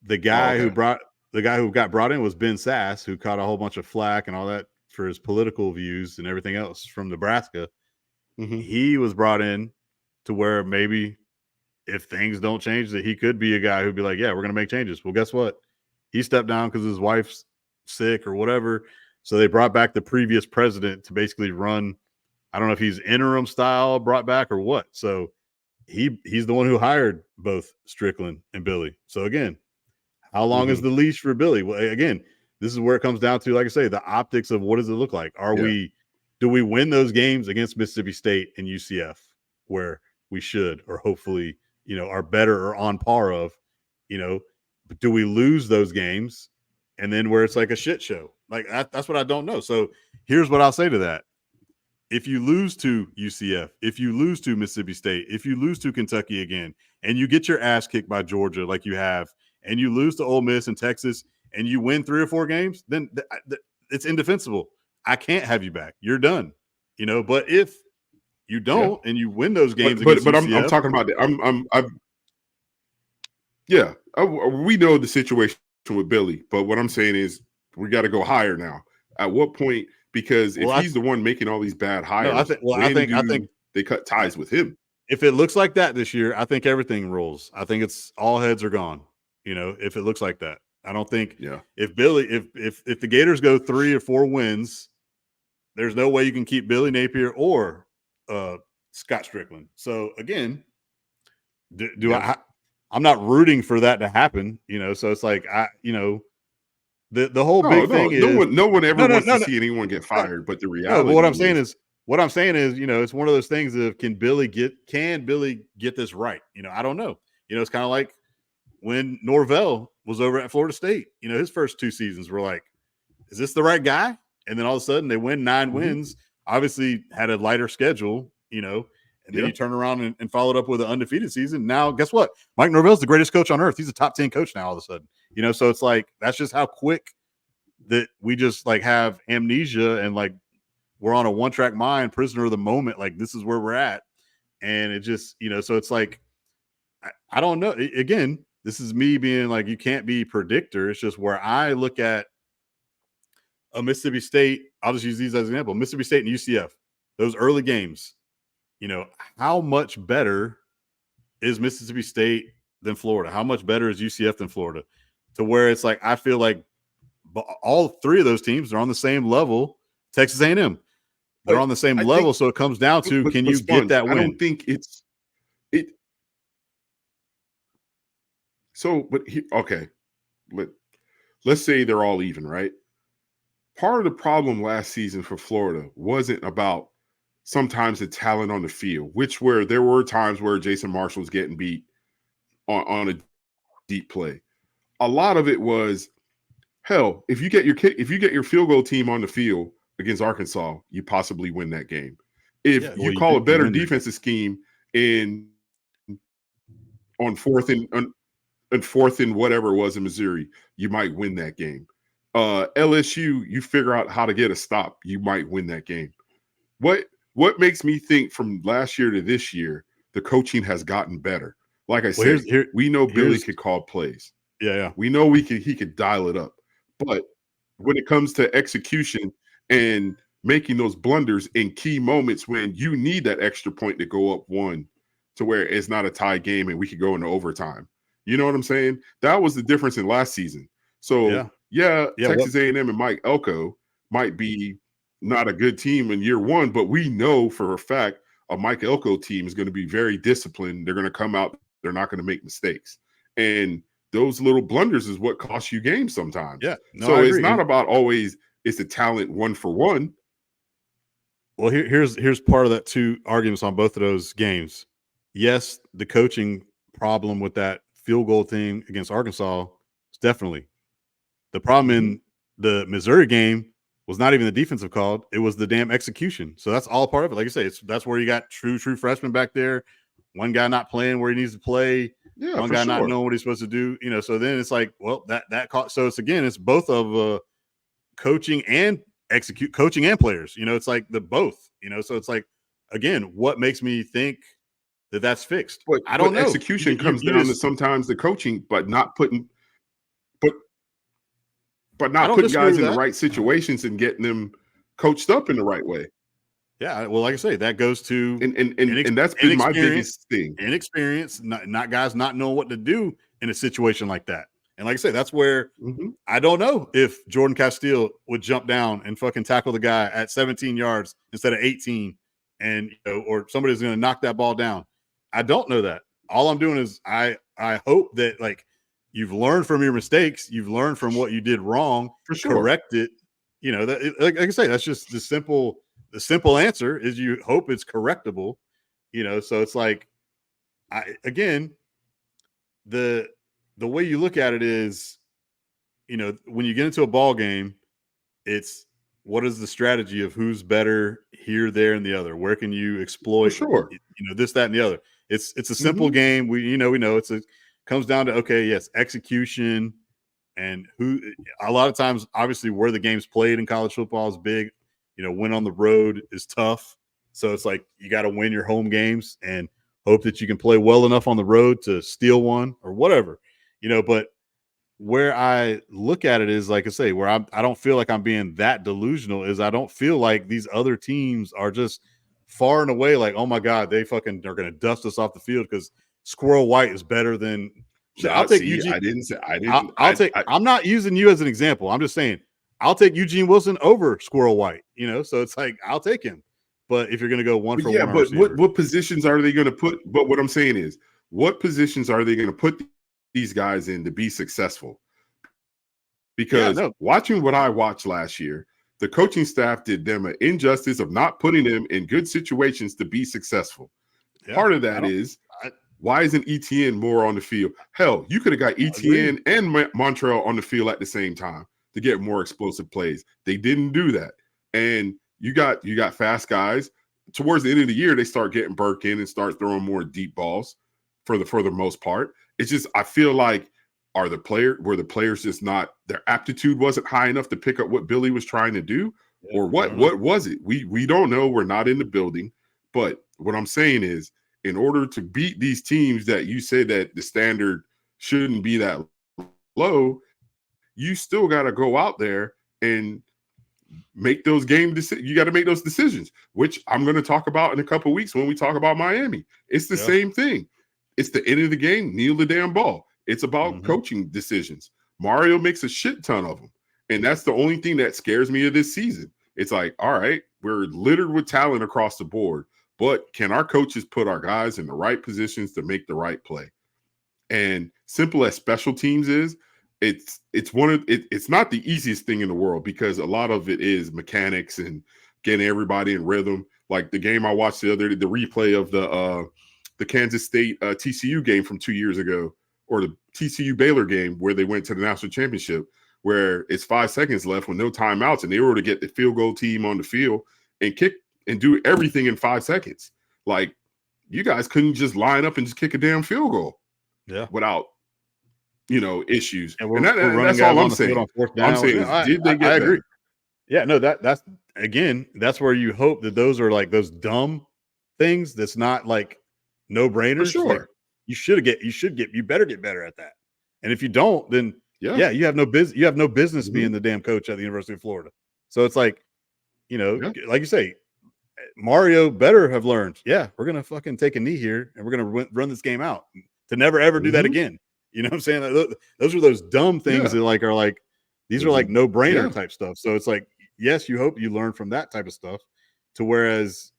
the Oh, guy okay. who got brought in was Ben Sass, who caught a whole bunch of flack and all that for his political views and everything else from Nebraska. He was brought in to where maybe if things don't change, that he could be a guy who'd be like, yeah, we're going to make changes. Well, guess what? He stepped down because his wife's sick or whatever. So they brought back the previous president to basically run. I don't know if he's interim style brought back or what. So he's the one who hired both Strickland and Billy. So again, how long is the leash for Billy? Well, again, this is where it comes down to, like I say, the optics of what does it look like? Do we win those games against Mississippi State and UCF where we should, or hopefully, are better or on par of, but do we lose those games and then where it's like a shit show? Like that's what I don't know. So here's what I'll say to that. If you lose to UCF, if you lose to Mississippi State, if you lose to Kentucky again, and you get your ass kicked by Georgia like you have, and you lose to Ole Miss and Texas, and you win 3 or 4 games, then it's indefensible. I can't have you back. You're done. But if you don't and you win those games against But UCF, I'm talking about that. We know the situation with Billy, but what I'm saying is we got to go higher now. At what point? Because if he's the one making all these bad hires, I think they cut ties with him? If it looks like that this year, I think everything rolls. I think it's all heads are gone. If it looks like that, I don't think. Yeah. If the Gators go 3 or 4 wins, there's no way you can keep Billy Napier or Scott Strickland. So again, do Yeah. I? I'm not rooting for that to happen, So it's like the whole No, big no, thing is no one ever no, no, wants to no, no, see anyone get no, fired. But the no. But what I'm reality saying is, is, it's one of those things of can Billy get this right? I don't know. It's kind of like when Norvell was over at Florida State. His first 2 seasons were like, is this the right guy? And then all of a sudden they win 9 mhm, wins. Obviously had a lighter schedule, and then yeah, you turn around and followed up with an undefeated season. Now, guess what? Mike Norvell's the greatest coach on earth. He's a top 10 coach now all of a sudden. So it's like that's just how quick that we just like have amnesia and like we're on a one-track mind, prisoner of the moment. Like this is where we're at. And it just, so it's like I don't know. Again, this is me being like, you can't be predictor. It's just where I look at a Mississippi State. I'll just use these as an example. Mississippi State and UCF, those early games, how much better is Mississippi State than Florida? How much better is UCF than Florida? To where it's like, I feel like all 3 of those teams are on the same level. Texas A&M, they're but on the same I level. think, So it comes down to, can but you get Sponge, that I win? don't think it's it. So, but okay, let let's say they're all even, right? Part of the problem last season for Florida wasn't about sometimes the talent on the field, which where there were times where Jason Marshall was getting beat on a deep play. A lot of it was, hell, if you get your field goal team on the field against Arkansas, you possibly win that game. If Yeah, you well, you call do. a You better win that game. defensive scheme in on fourth and whatever it was in Missouri, you might win that game. LSU, you figure out how to get a stop, you might win that game. What what makes me think from last year to this year, the coaching has gotten better. Like I Well, said, we know Billy here's could call plays. yeah, yeah. We know he could dial it up. But when it comes to execution and making those blunders in key moments when you need that extra point to go up one to where it's not a tie game and we could go into overtime. You know what I'm saying? That was the difference in last season. So, Yeah. yeah, Yeah. What Texas A&M and Mike Elko might be not a good team in year one, but we know for a fact a Mike Elko team is going to be very disciplined. They're going to come out, they're not going to make mistakes. And those little blunders is what costs you games sometimes. yeah, no, I So it's agree. not And about always it's the talent one for one. well, here's part of that 2 arguments on both of those games. Yes, the coaching problem with that field goal thing against Arkansas is definitely the problem. Mm-hmm. In the Missouri game was not even the defensive call; it was the damn execution. So that's all part of it. Like I say, that's where you got true freshmen back there. One guy not playing where he needs to play. Yeah, One for guy not sure. knowing what he's supposed to do. So then it's like, well, that caught. So it's both of coaching and coaching and players. It's like the both. So it's like, again, what makes me think that that's fixed? I don't But know. execution comes You down to just sometimes the coaching, but but I not don't putting disagree guys with in the that. right situations and getting them coached up in the right way. Yeah, well, like I say, that goes to And that's been my inexperience, biggest thing. not guys not knowing what to do in a situation like that. And like I say, that's where Mm-hmm. I don't know if Jordan Castile would jump down and fucking tackle the guy at 17 yards instead of 18, and or somebody's going to knock that ball down. I don't know that. All I'm doing is I hope that like you've learned from your mistakes, you've learned from what you did wrong, For sure. correct it. That like I say, that's just the simple answer is you hope it's correctable. So it's like again the way you look at it is when you get into a ball game, it's what is the strategy of who's better here, there, and the other. Where can you For exploit sure. this, that, and the other. It's a simple Mm-hmm. game. We know it's a comes down to, okay, yes, execution, and who a lot of times obviously where the game's played in college football is big. Win on the road is tough. So it's like you got to win your home games and hope that you can play well enough on the road to steal one or whatever. But where I look at it is, like I say, where I don't feel like I'm being that delusional is I don't feel like these other teams are just far and away like, oh my God, they fucking are going to dust us off the field because Squirrel White is better than shit. I'll Now, take see, Eugene. I didn't say I I'll, didn't. I'll take. I'm not using you as an example. I'm just saying I'll take Eugene Wilson over Squirrel White. So it's like I'll take him. But if you're going to go one But for yeah, one on but receivers, what positions are they going to put? But what I'm saying is, what positions are they going to put these guys in to be successful? yeah, Because no, watching what I watched last year, the coaching staff did them an injustice of not putting them in good situations to be successful. yeah, Part of I that don't, is, I why isn't ETN more on the field? Hell, you could have got agree. ETN and Montreal on the field at the same time to get more explosive plays. They didn't do that. And you got fast guys. Towards the end of the year, they start getting Burke in and start throwing more deep balls for the most part. It's just I feel like were the players just not, their aptitude wasn't high enough to pick up what Billy was trying to do, Yeah, or I what don't know. was it? We don't know. We're not in the building. But what I'm saying is, in order to beat these teams that you say that the standard shouldn't be that low, you still got to go out there and make those you got to make those decisions, which I'm going to talk about in a couple of weeks when we talk about Miami. It's the Yeah. same thing. It's the end of the game. Kneel the damn ball. It's about Mm-hmm. coaching decisions. Mario makes a shit ton of them. And that's the only thing that scares me of this season. It's like, all right, we're littered with talent across the board, but can our coaches put our guys in the right positions to make the right play? And simple as special teams is, it's not the easiest thing in the world, because a lot of it is mechanics and getting everybody in rhythm. Like the game I watched the replay of the Kansas State TCU game from 2 years ago, or the TCU Baylor game where they went to the national championship, where it's 5 seconds left with no timeouts, and they were to get the field goal team on the field and kick and do everything in 5 seconds. Like, you guys couldn't just line up and just kick a damn field goal Yeah. without issues. And And we're running that's guys all on I'm the field saying. on fourth All I'm down. saying Yeah, is, did they I get agree. better? Yeah, no, that's again, that's where you hope that those are like those dumb things that's not like no For brainers. Like sure. you better get better at that. And if you don't, then Yeah. yeah, you have no business Mhm. being the damn coach at the University of Florida. So it's like, Yeah. like you say, Mario better have learned. Yeah, we're gonna fucking take a knee here, and we're gonna run this game out to never ever do that Mhm. again. You know what I'm saying? Those are those dumb things Yeah. that are like these are like Mhm. no brainer Yeah. type stuff. So it's like, yes, you hope you learn from that type of stuff, to whereas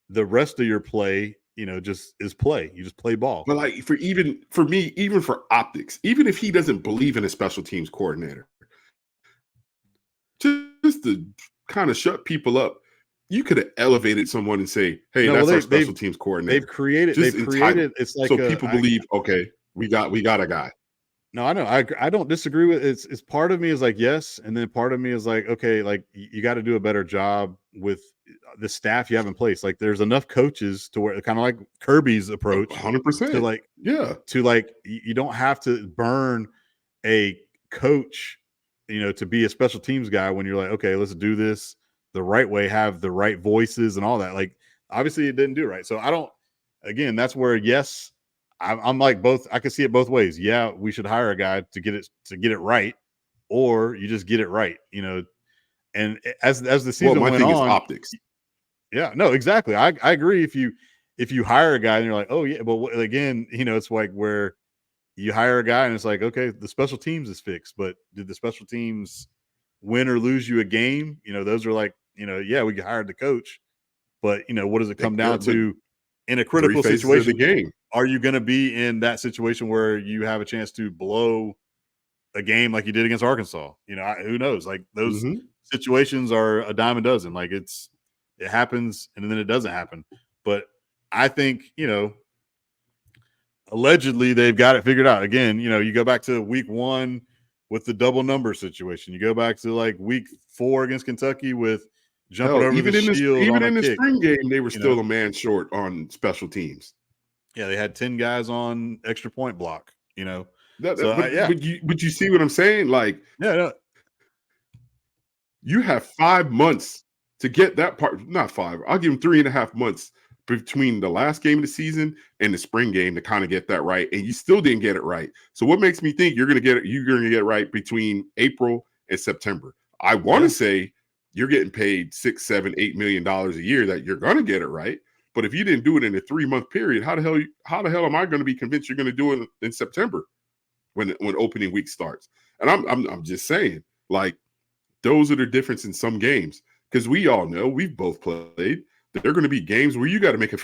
the rest of your play, just is play. You just play ball. But like, for me, even for optics, even if he doesn't believe in a special teams coordinator, just to kind of shut people up, you could have elevated someone and say, "Hey, No, well that's our special teams they've coordinator." created Just entitled, it's like so people believe, okay, we got a guy. no, I know. I don't disagree with it's part of me is like yes, and then part of me is like okay, like you got to do a better job with the staff you have in place. Like there's enough coaches to where kind of like Kirby's approach to 100%. like Yeah. you don't have to burn a coach, to be a special teams guy when you're like okay, let's do this the right way, have the right voices and all that. Like obviously it didn't do right. So I don't. Again, that's where yes, I'm like both. I can see it both ways. Yeah, we should hire a guy to get it right, or you just get it right. And as the Well, season my went thing is on, optics. yeah, no, exactly. I agree. If you hire a guy and you're like, oh yeah, but again, it's like where you hire a guy and it's like, okay, the special teams is fixed, but did the special teams win or lose you a game? Those are like, yeah, we hired the coach, but what does it come down But to in a 3 critical phases of the situation? game. Are you going to be in that situation where you have a chance to blow a game like you did against Arkansas? Who knows? Like those Mhm. situations are a dime a dozen. Like it happens and then it doesn't happen. But I think, allegedly they've got it figured out. Again, you go back to week 1 with the double number situation. You go back to like week 4 against Kentucky with jumping Hell, over the shield on even a in the kick. spring game, they were You know, still a man short on special teams. yeah, they had 10 guys on extra point block. So yeah, But you see what I'm saying? Like, yeah, no, you have 5 months to get that part. Not 5. I'll give them 3.5 months between the last game of the season and the spring game to kind of get that right, and you still didn't get it right. So what makes me think you're going to get it? You're going to get it right between April and September. I want to yeah, say you're getting paid $6, $7, $8 million a year, that you're going to get it right. But if you didn't do it in a 3-month period, how the hell am I going to be convinced you're going to do it in September when opening week starts? And I'm just saying, like, those are the difference in some games, because we all know, we've both played. There are going to be games where you got to make a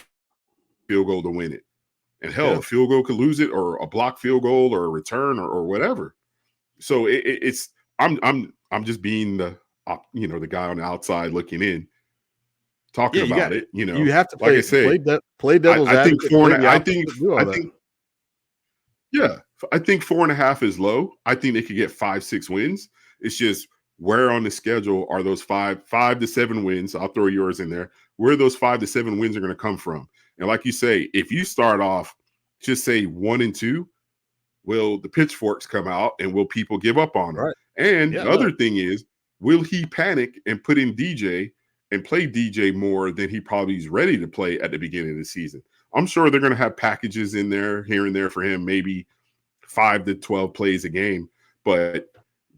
field goal to win it. And hell, Yeah. a field goal could lose it, or a block field goal, or a return, or whatever. So it's I'm just being the the guy on the outside looking in, Yeah, talking you got about it. it. You You know, have to like I play say, play devil's I think advocate, four play and the I opposite, think do all I that. think yeah, I think 4.5 is low. I think they could get 5-6 wins. It's just where on the schedule are those 5 to 7 wins? I'll throw yours in there. Where those 5 to 7 wins are going to come from? And like you say, if you start off just say 1-2, will the pitchforks come out and will people give up on him? Right. And Yeah, the no. other thing is, will he panic and put in DJ and play DJ more than he probably is ready to play at the beginning of the season? I'm sure they're going to have packages in there here and there for him, maybe 5 to 12 plays a game. But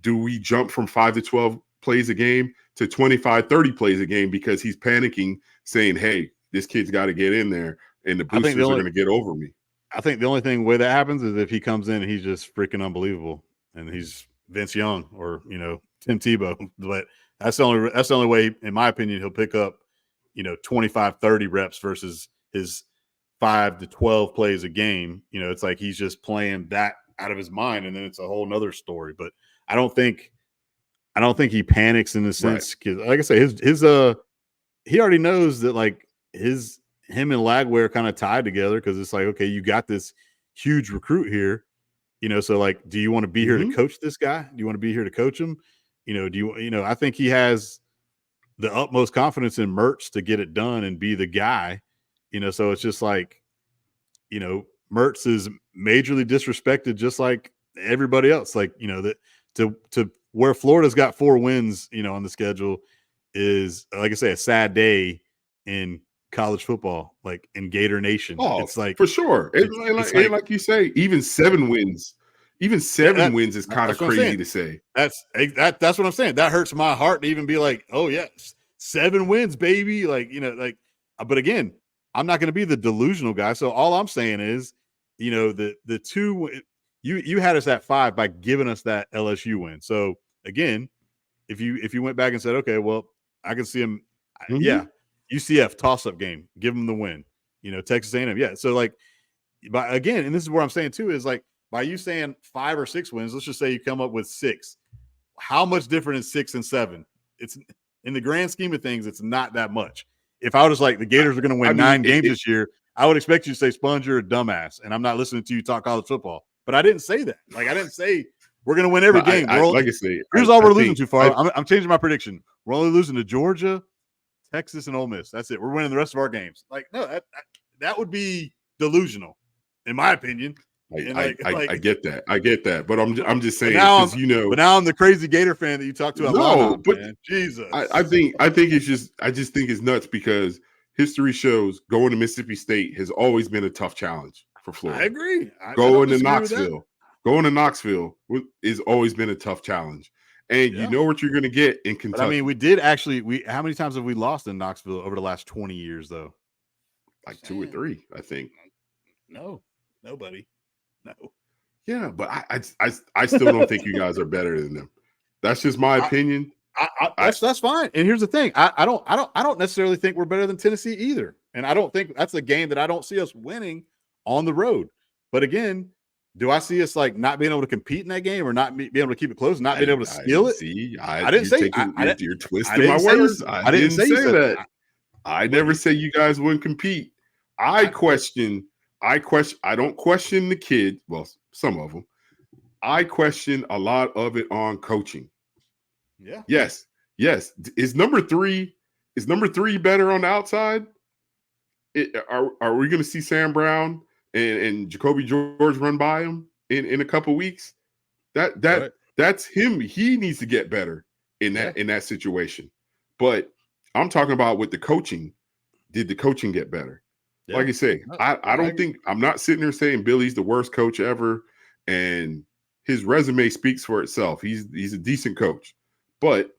do we jump from 5 to 12 plays a game to 25, 30 plays a game because he's panicking, saying, hey, this kid's got to get in there and the I think the boosters are only going to get over me? I think the only thing way that happens is if he comes in and he's just freaking unbelievable and he's Vince Young or, Tim Tebow. But that's the only way, in my opinion, he'll pick up, 25, 30 reps versus his 5 to 12 plays a game. It's like he's just playing that out of his mind, and then it's a whole nother story. But I don't think he panics in the Right. sense, because like I say, his he already knows that, like, him and Lagway are kind of tied together, because it's like, okay, you got this huge recruit here, so, like, do you want to be here to Mm-hmm. coach this guy? Do you want to be here to coach him? I think he has the utmost confidence in Mertz to get it done and be the guy, so it's just like, Mertz is majorly disrespected, just like everybody else. Like, that to where Florida's got 4 wins, on the schedule is, like I say, a sad day in college football, like in Gator Nation. Oh, It's like for sure. it's And like like you say, even that, 7 wins is kind of that's what I'm saying. crazy to say. That's what I'm saying. That hurts my heart to even be like, oh yeah, 7 wins, baby. Like, but again, I'm not going to be the delusional guy. So all I'm saying is, the two, you had us at 5 by giving us that LSU win. So again, if you went back and said, okay, well, I can see him, yeah, Mm-hmm. UCF toss up game, give them the win. Texas A&M, yeah. So, like, but again, and this is what I'm saying too, is like, by you saying 5 or 6 wins, let's just say you come up with 6. How much different is 6 and 7? It's, in the grand scheme of things, it's not that much. If I was like, the Gators are going to I win mean, 9 games this year, I would expect you to say, Sponge, you're a dumbass, and I'm not listening to you talk college football. But I didn't say that. Like, I didn't say we're going to win every but game. like I say, Here's all I we're losing think to, far. I'm changing my prediction. We're only losing to Georgia, Texas, and Ole Miss. That's it. We're winning the rest of our games. Like, no, that would be delusional, in my opinion. And I get that. I get that. But I'm just saying, now because but now I'm the crazy Gator fan that you talk to at Long no, Island, but man. Jesus. I think I just think it's nuts, because history shows going to Mississippi State has always been a tough challenge for I Florida. agree. I don't Going to disagree with that. Knoxville is always been a tough challenge. And you Yeah. know what you're going to get in But I mean, Kentucky. we did actually, how many times have we lost in Knoxville over the last 20 years, though? Like 2 or 3, I think. No, nobody. No. Yeah, but I still don't think you guys are better than them. That's just my opinion. That's fine. And here's the thing: I don't necessarily think we're better than Tennessee either. And I don't think that's a game that I don't see us winning on the road. But again, do I see us, like, not being able to compete in that game, or not being able to keep it close, not being able to steal it? See, I didn't say you're I twisting my didn't say you. words. I I didn't didn't say you say said that. that. I But never say you guys wouldn't compete. I don't question the kid. Well, some of them. I question a lot of it on coaching. yeah, Yes. Is number 3 better on the outside? Are we going to see Sam Brown and Jacoby George run by him in a couple weeks? right. That's him. He needs to get better in Yeah, that situation. But I'm talking about with the coaching. Did the coaching get better? yeah. Like I say, No, I I don't agree. think, I'm not sitting there saying Billy's the worst coach ever, and his resume speaks for itself. He's a decent coach, but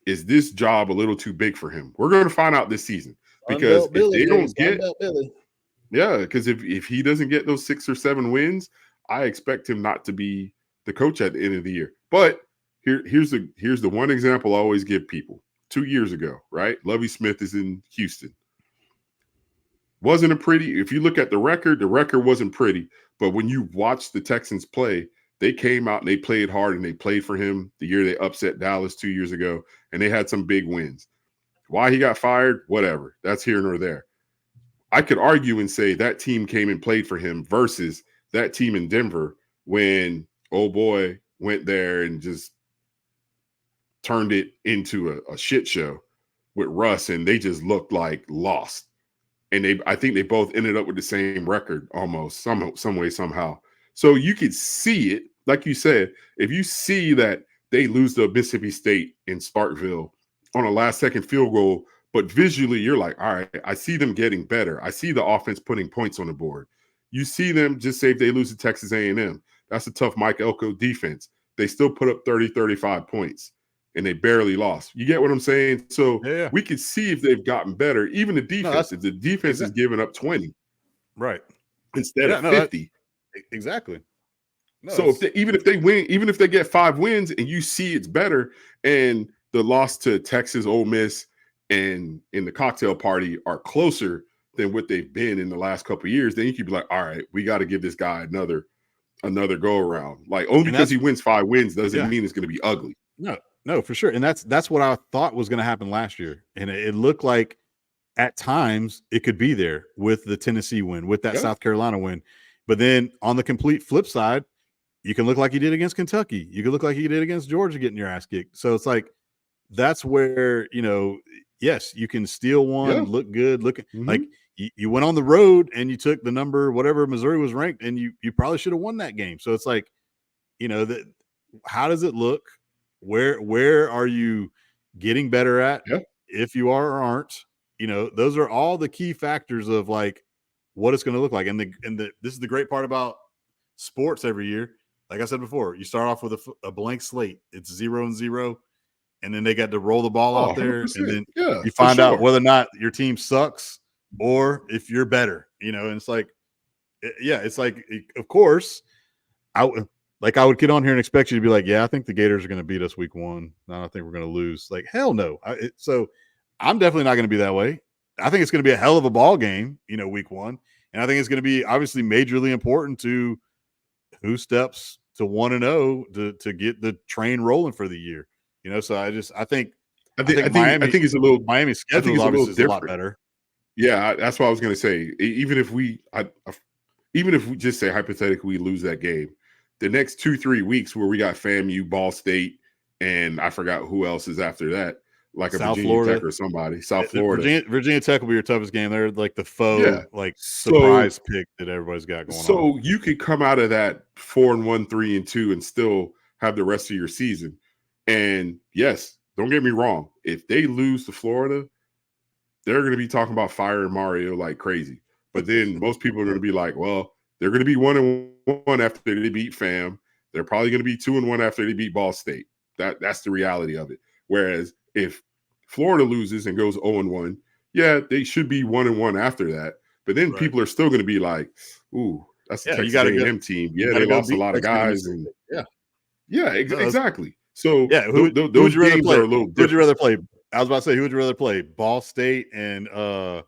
is this job a little too big for him? We're going to find out this season, because Sunbelt if Billy, they baby, don't get, Sunbelt Billy. yeah, because if he doesn't get those 6 or 7 wins, I expect him not to be the coach at the end of the year. But here's the one example I always give people. 2 years ago, right? Lovie Smith is in Houston. Wasn't a pretty. If you look at the record wasn't pretty. But when you watch the Texans play, they came out and they played hard and they played for him the year they upset Dallas 2 years ago, and they had some big wins. Why he got fired, whatever. That's here nor there. I could argue and say that team came and played for him versus that team in Denver when old boy went there and just turned it into a shit show with Russ, and they just looked like lost. And I think they both ended up with the same record almost some way somehow. So you could see it, like you said, if you see that they lose to Mississippi State in Starkville on a last second field goal, but visually you're like, all right, I see them getting better. I see the offense putting points on the board. You see them, just say if they lose to Texas A&M, that's a tough Mike Elko defense. They still put up 30, 35 points and they barely lost. You get what I'm saying? So Yeah. we can see if they've gotten better. Even the defense, if the defense is giving up 20 right instead of 50. Exactly. No, So even if they win, even if they get 5 wins and you see it's better, and the loss to Texas, Ole Miss, and in the cocktail party are closer than what they've been in the last couple of years, then you could be like, all right, we got to give this guy another go around. Like, only because he wins 5 wins doesn't mean it's going to be ugly. No, for sure. And that's what I thought was going to happen last year. And it looked like at times it could be there with the Tennessee win, with that South Carolina win. But then on the complete flip side, you can look like you did against Kentucky. You can look like you did against Georgia getting your ass kicked. So it's like, that's where, yes, you can steal one, look good, like you went on the road and you took the number, whatever Missouri was ranked, and you probably should have won that game. So it's like, how does it look? Where are you getting better at? If you are or aren't, those are all the key factors of like what it's going to look like. And this is the great part about sports every year. Like I said before, you start off with a blank slate. It's 0-0, and then they got to roll the ball out there, 100%. and then you find out whether or not your team sucks or if you're better. And it's like, it's like, of course, I would get on here and expect you to be like, yeah, I think the Gators are going to beat us week 1. I don't think we're going to lose. Like, hell no. So I'm definitely not going to be that way. I think it's going to be a hell of a ball game, week 1. And I think it's going to be obviously majorly important to who steps to 1-0 to get the train rolling for the year. So I think it's a little Miami's schedule is obviously a lot better. Yeah, that's what I was going to say. Even if we just say hypothetically we lose that game, the next 2-3 weeks where we got FAMU, Ball State, and I forgot who else is after that, like South Virginia Florida. Tech or somebody. South Florida. Virginia Tech will be your toughest game. They're like the faux surprise pick that everybody's got going on. So you could come out of that 4-1, 3-2, and still have the rest of your season. And yes, don't get me wrong. If they lose to Florida, they're going to be talking about firing Mario like crazy. But then most people are going to be like, well, they're going to be 1-1 after they beat FAM. They're probably going to be 2-1 after they beat Ball State. That's the reality of it. Whereas if Florida loses and goes 0-1, yeah, they should be 1-1 after that. But then people are still going to be like, ooh, that's the Texas A&M team. Yeah, they lost a lot of guys. And exactly. So who would you rather play? Are a little different. Who would you rather play? I was about to say, who would you rather play? Ball State and who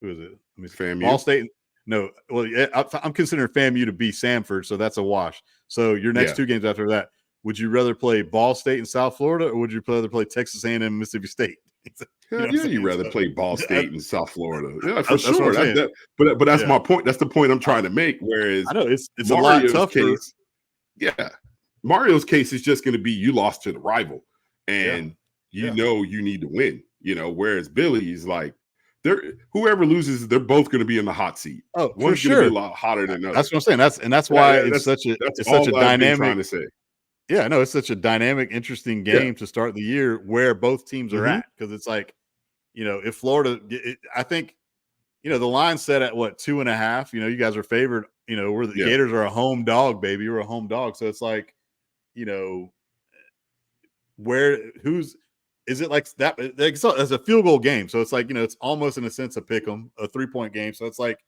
is it? FAMU. Ball State. No, well, I'm considering FAMU to be Samford, so that's a wash. So your next 2 games after that, would you rather play Ball State and South Florida, or would you rather play Texas A&M and Mississippi State? You'd rather play Ball State and South Florida. Yeah, for sure. But that's my point. That's the point I'm trying to make. Whereas I know it's Mario's a lot tougher. Mario's case is just going to be you lost to the rival, and you need to win. Whereas Billy's like, whoever loses, they're both going to be in the hot seat. Oh, one's going to be a lot hotter than the other. That's what I'm saying. That's why it's such a dynamic. Trying to say. Yeah, no, it's such a dynamic, interesting game to start the year where both teams are at, because it's like, if Florida, I think, the line's set at what, 2.5. You guys are favored. We're the Gators are a home dog, baby. We're a home dog, so it's like, is it like that? It's a field goal game, so it's like, it's almost in a sense a pick 'em, a 3-point game. So it's like,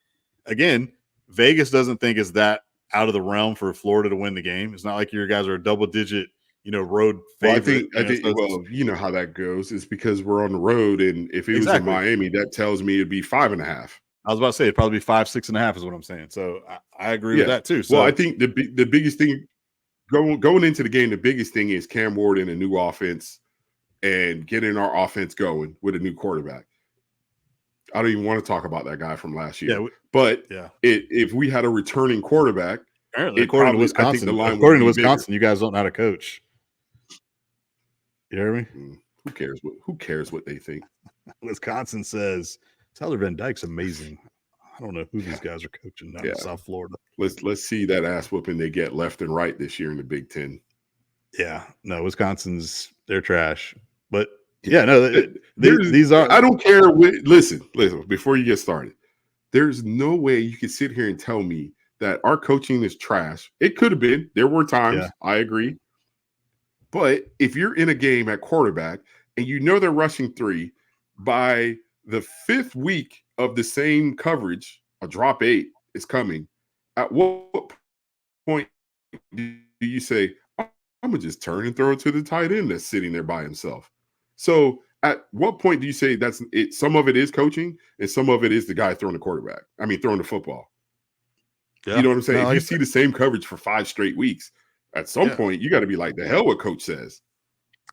again, Vegas doesn't think it's that out of the realm for Florida to win the game. It's not like your guys are a double-digit, road favorite. I think. Well, you know how that goes. It's because we're on the road, and if it was in Miami, that tells me it'd be 5.5. I was about to say it'd probably be 5, 6.5 is what I'm saying. So I agree with Yeah. that too. Well, I So think the biggest thing going into the game, the biggest thing is Cam Ward in a new offense and getting our offense going with a new quarterback. I don't even want to talk about that guy from last yeah, year. But yeah. if we had a returning quarterback, Apparently, it probably I think the line would be bigger. You guys don't know how to coach. You hear me? Who cares what they think? Wisconsin says Tyler Van Dyke's amazing. I don't know who these Yeah. guys are coaching down Yeah. in South Florida. Let's see that ass whooping they get left and right this year in the Big Ten. Yeah, no, they're trash. But yeah, no, There's these are. I don't care. Listen, before you get started, there's no way you can sit here and tell me that our coaching is trash. It could have been. There were times. Yeah. I agree. But if you're in a game at quarterback and you know they're rushing 3 by the 5th week of the same coverage, a drop 8 is coming. At what point do you say, I'm gonna just turn and throw it to the tight end that's sitting there by himself? So at what point do you say that's it? Some of it is coaching, and some of it is the guy throwing throwing the football. Yeah. You know what I'm saying? No, If like you I see said, the same coverage for 5 straight weeks, at some yeah, point you got to be like, the hell what coach says.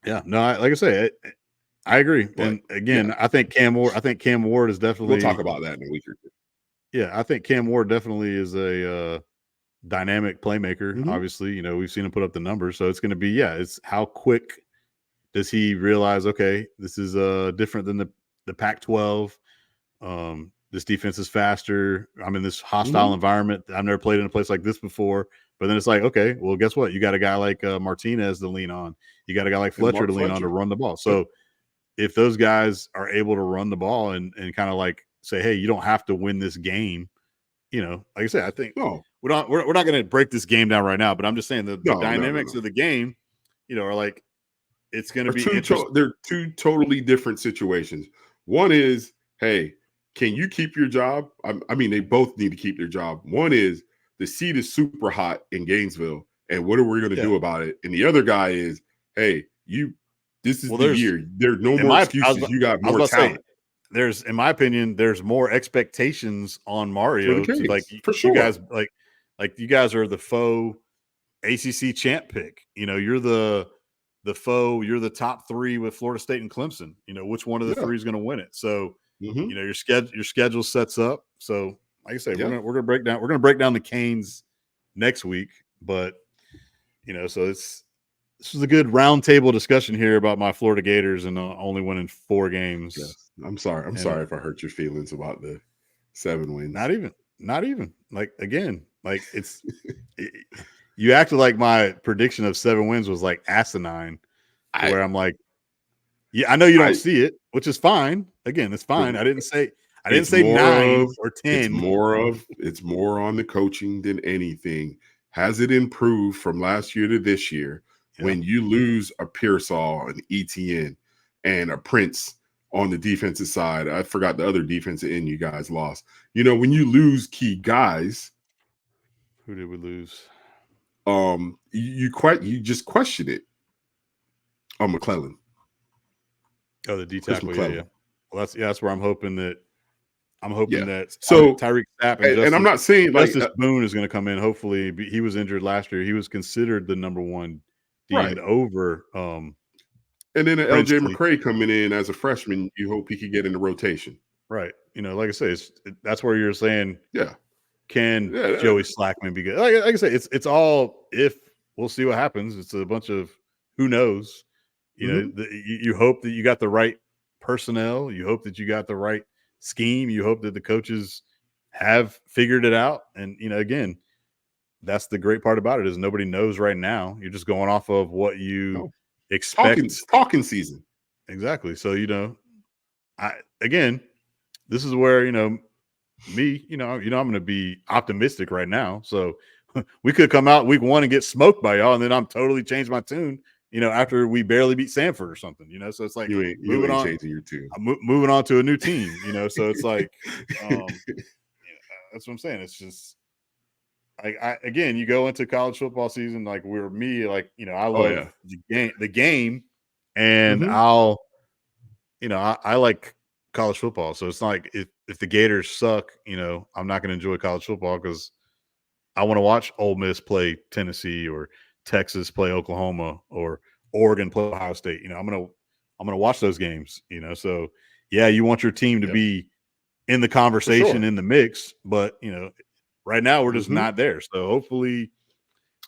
yeah. No, like I say, I agree. But And yeah, again, I think Cam Ward is we'll talk definitely. about that in a week or two. Yeah, I think Cam Ward definitely is a dynamic playmaker. Mm-hmm. Obviously, we've seen him put up the numbers, so it's going to be it's how quick does he realize? Okay, this is different than the Pac-12. This defense is faster. I'm in this hostile Mm-hmm. environment. I've never played in a place like this before. But then it's like, okay, well, guess what? You got a guy like Martinez to lean on. You got a guy like And Fletcher Mark to lean on to Fletcher. run the ball. Yep. So if those guys are able to run the ball and kind of like say, hey, you don't have to win this game, like I said, I think we're not going to break this game down right now, but I'm just saying the dynamics of the game, are like, it's going to be interesting. They're 2 totally different situations. One is, hey, can you keep your job? I mean, they both need to keep their job. One is the seat is super hot in Gainesville, and what are we going to do about it? And the other guy is, hey, this is the year. There's no more excuses. You got more talent. In my opinion, there's more expectations on Mario for the to like Canes, for you sure. guys like you guys are the faux ACC champ pick. You're the foe. You're the top 3 with Florida State and Clemson. Which one of the 3 is going to win it? So your schedule sets up. So like I say, we're gonna break down the Canes next week. But so this is a good roundtable discussion here about my Florida Gators and only winning 4 games. Yes. I'm sorry if I hurt your feelings about the 7 wins. Not even. Like again, like it's you acted like my prediction of 7 wins was like asinine, where I'm like, yeah, I know you don't see it, which is fine. Again, it's fine. I didn't say 9 or 10. It's more on the coaching than anything. Has it improved from last year to this year? Yeah. When you lose a Pearsall, an ETN, and a Prince on the defensive side, I forgot the other defensive end you guys lost. When you lose key guys, who did we lose? You just question it. Oh, McClellan. Oh, the D tackle. Yeah. Well, that's where I'm hoping that. So Tyreek Sapp and I'm not saying Justice Boone is going to come in. Hopefully, he was injured last year. He was considered the number 1 D end over. And then LJ McCray coming in as a freshman, you hope he could get in the rotation. Right. Like I say, that's where you're saying, can Yeah. Joey Slackman be good? Like I say, it's all if. We'll see what happens. It's a bunch of who knows. You hope that you got the right personnel. You hope that you got the right scheme. You hope that the coaches have figured it out. And, again, that's the great part about it is nobody knows right now. You're just going off of what you expect. Talking season. Exactly. So, this is where, me, I'm going to be optimistic right now. So we could come out week 1 and get smoked by y'all. And then I'm totally changed my tune, after we barely beat Sanford or something, so it's like you ain't changing your tune. I'm moving on to a new team, so it's like, that's what I'm saying. It's just again, you go into college football season, like I love the game and I like college football. So it's like, if the Gators suck, I'm not going to enjoy college football because I want to watch Ole Miss play Tennessee or Texas play Oklahoma or Oregon play Ohio State. I'm gonna watch those games. So yeah, you want your team to Yep. be in the For conversation, sure. in the mix, but right now we're just Mm-hmm. not there. So hopefully,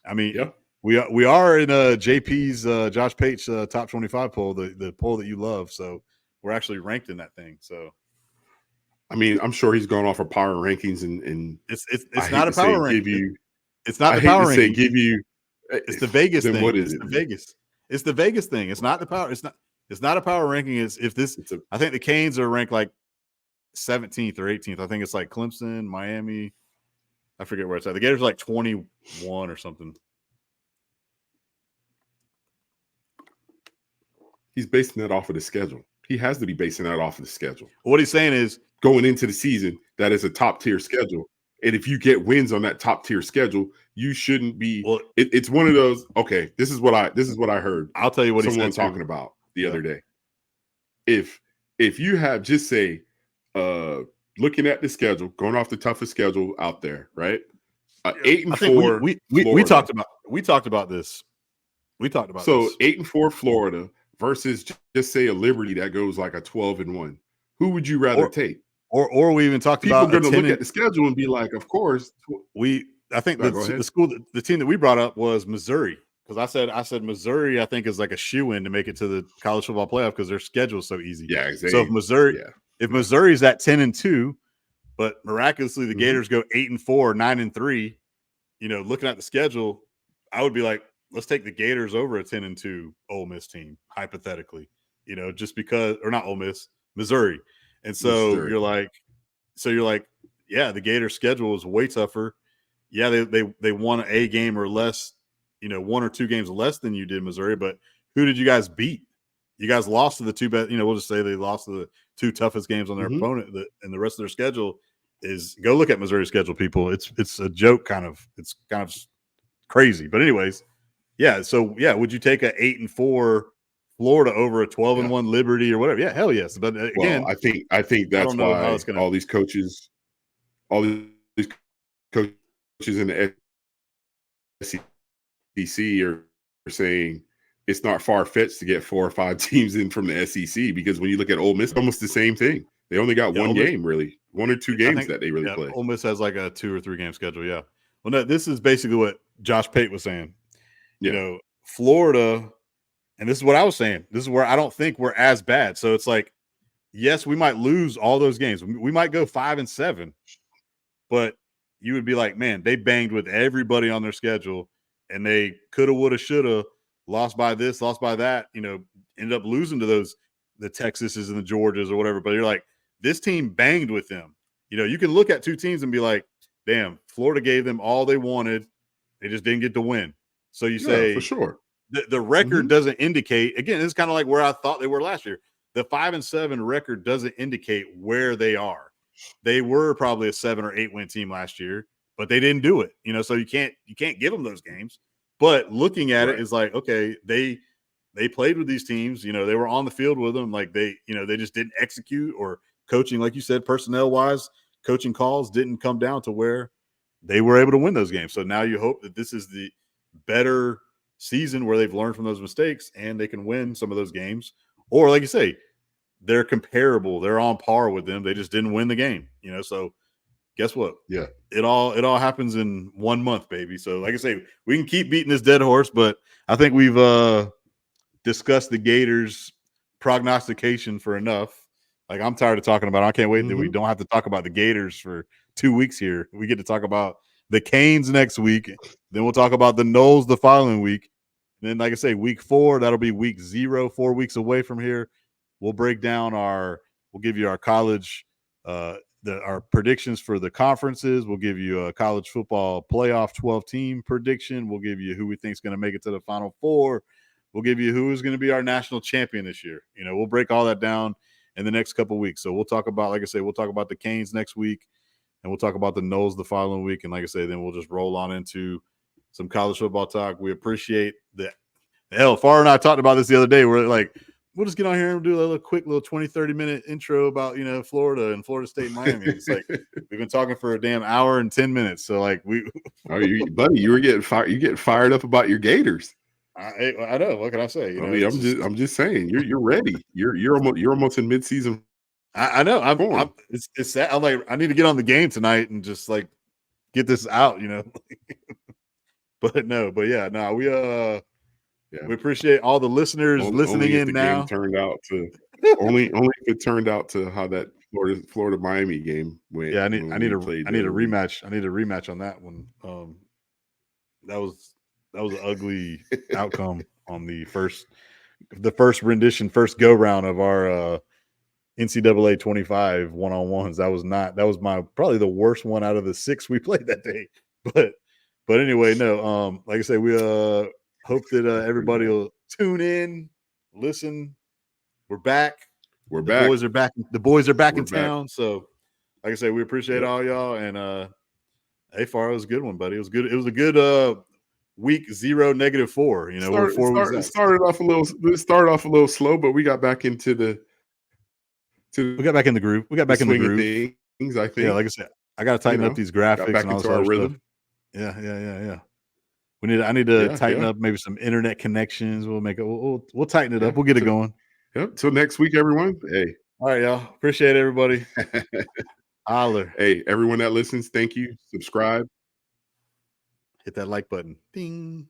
I mean, Yeah. we are in JP's Josh Pate's top 25 poll, the poll that you love. So we're actually ranked in that thing. So I mean, I'm sure he's going off of power rankings, and I it's hate not a to say power rank. give you. It's not I the hate to power say ranking. give you. It's the Vegas Then what thing. is It's it? the Vegas. It's the Vegas thing. It's not the power. It's not a power ranking. Is if this. It's a I think the Canes are ranked like 17th or 18th. I think it's like Clemson, Miami. I forget where it's at. The Gators are like 21 or something. he's basing that off of the schedule. He has to be basing that off of the schedule. What he's saying is going into the season, that is a top tier schedule. And if you get wins on that top tier schedule, you shouldn't be. well. It's one of those. Okay, this is what I heard. I'll tell you what someone he said talking too. about the other day. If you have just say, looking at the schedule, going off the toughest schedule out there, right? 8-4. We talked about this. We talked about so this. 8-4 Florida versus just say a Liberty that goes like a 12-1. Who would you rather take? Or we even talked People about are going to look at the schedule and be like, of course. I think the team that we brought up was Missouri, because I said Missouri I think is like a shoe-in to make it to the college football playoff because their schedule is so easy. Yeah, exactly. So if Missouri's at 10-2, but miraculously the Gators go 8-4, 9-3, looking at the schedule, I would be like, let's take the Gators over a 10-2 Ole Miss team, hypothetically, just because, or not Ole Miss, Missouri. And so you're like, yeah, the Gators schedule is way tougher. Yeah, they won a game or less, 1 or 2 games less than you did Missouri, but who did you guys beat? You guys lost to the two best, we'll just say they lost to the 2 toughest games on their opponent, and the rest of their schedule is, go look at Missouri's schedule, people. It's a joke, kind of. It's kind of crazy. But anyways, yeah, so yeah, would you take a 8-4 Florida over a 12-1 Liberty or whatever? Yeah, hell yes. But again, I think that's why all these coaches in the SEC are saying it's not far-fetched to get 4 or 5 teams in from the SEC, because when you look at Ole Miss, almost the same thing. They only got one game, really, 1 or 2 games that they really play. Ole Miss has like a 2 or 3 game schedule. Yeah. Well, no, this is basically what Josh Pate was saying. Florida, and this is what I was saying. This is where I don't think we're as bad. So it's like, yes, we might lose all those games. We might go 5-7, but you would be like, man, they banged with everybody on their schedule, and they coulda, woulda, shoulda, lost by this, lost by that. Ended up losing to the Texases and the Georgias or whatever. But you're like, this team banged with them. You can look at 2 teams and be like, damn, Florida gave them all they wanted. They just didn't get to win. So you say, for sure, the record doesn't indicate. Again, it's kind of like where I thought they were last year. The 5-7 record doesn't indicate where they are. They were probably a 7 or 8 win team last year, but they didn't do it. So you can't give them those games. But looking at it is like, okay, they played with these teams. They were on the field with them. Like they just didn't execute, or coaching, like you said, personnel wise, coaching calls didn't come down to where they were able to win those games. So now you hope that this is the better season where they've learned from those mistakes and they can win some of those games. Or like you say, they're comparable. They're on par with them. They just didn't win the game, So guess what? Yeah. It all happens in 1 month, baby. So like I say, we can keep beating this dead horse, but I think we've discussed the Gators prognostication for enough. Like, I'm tired of talking about it. I can't wait that we don't have to talk about the Gators for 2 weeks here. We get to talk about the Canes next week. Then we'll talk about the Noles the following week. And then, like I say, week 4, that'll be week 0, 4 weeks away from here. We'll break down we'll give you our college, our predictions for the conferences. We'll give you a college football playoff 12-team prediction. We'll give you who we think is going to make it to the Final Four. We'll give you who is going to be our national champion this year. We'll break all that down in the next couple of weeks. So we'll talk about, like I say, we'll talk about the Canes next week, and we'll talk about the Noles the following week. And like I say, then we'll just roll on into some college football talk. We appreciate that. Hell, Farr and I talked about this the other day. We're like, we'll just get on here and do a little quick little 20, 30-minute intro about, Florida and Florida State and Miami. And it's like we've been talking for a damn hour and 10 minutes. So like Oh, buddy, you were getting fired. You getting fired up about your Gators. I know. What can I say? I mean, I'm just saying, you're ready. You're almost in midseason I know. form. It's sad. I'm like, I need to get on the game tonight and just like get this out, But yeah, no, we appreciate all the listeners listening only if in the now. game turned out to only if it turned out to how that Florida Miami game went. Yeah, I need a week. rematch. I need a rematch on that one. That was an ugly outcome on the first rendition, first go round of our NCAA 25 1-on-ones. That was my probably the worst one out of the 6 we played that day. But anyway, no. Like I say, we hope that everybody will tune in, listen. We're back. The boys are back. The boys are back in town. So, like I say, we appreciate all y'all. And hey, Far, it was a good one, buddy. It was good. It was a good week 0, -4. It started off a little slow, but we got back into the groove. We got back in the groove. Things, I think. Yeah, like I said, I got to tighten up these graphics and all this other rhythm. Stuff. Yeah. I need to tighten up maybe some internet connections. We'll make it. We'll tighten it up. We'll get it going. Yep. Till next week, everyone. Hey. All right, y'all. Appreciate everybody. Holler. Hey, everyone that listens, thank you. Subscribe. Hit that like button. Ding.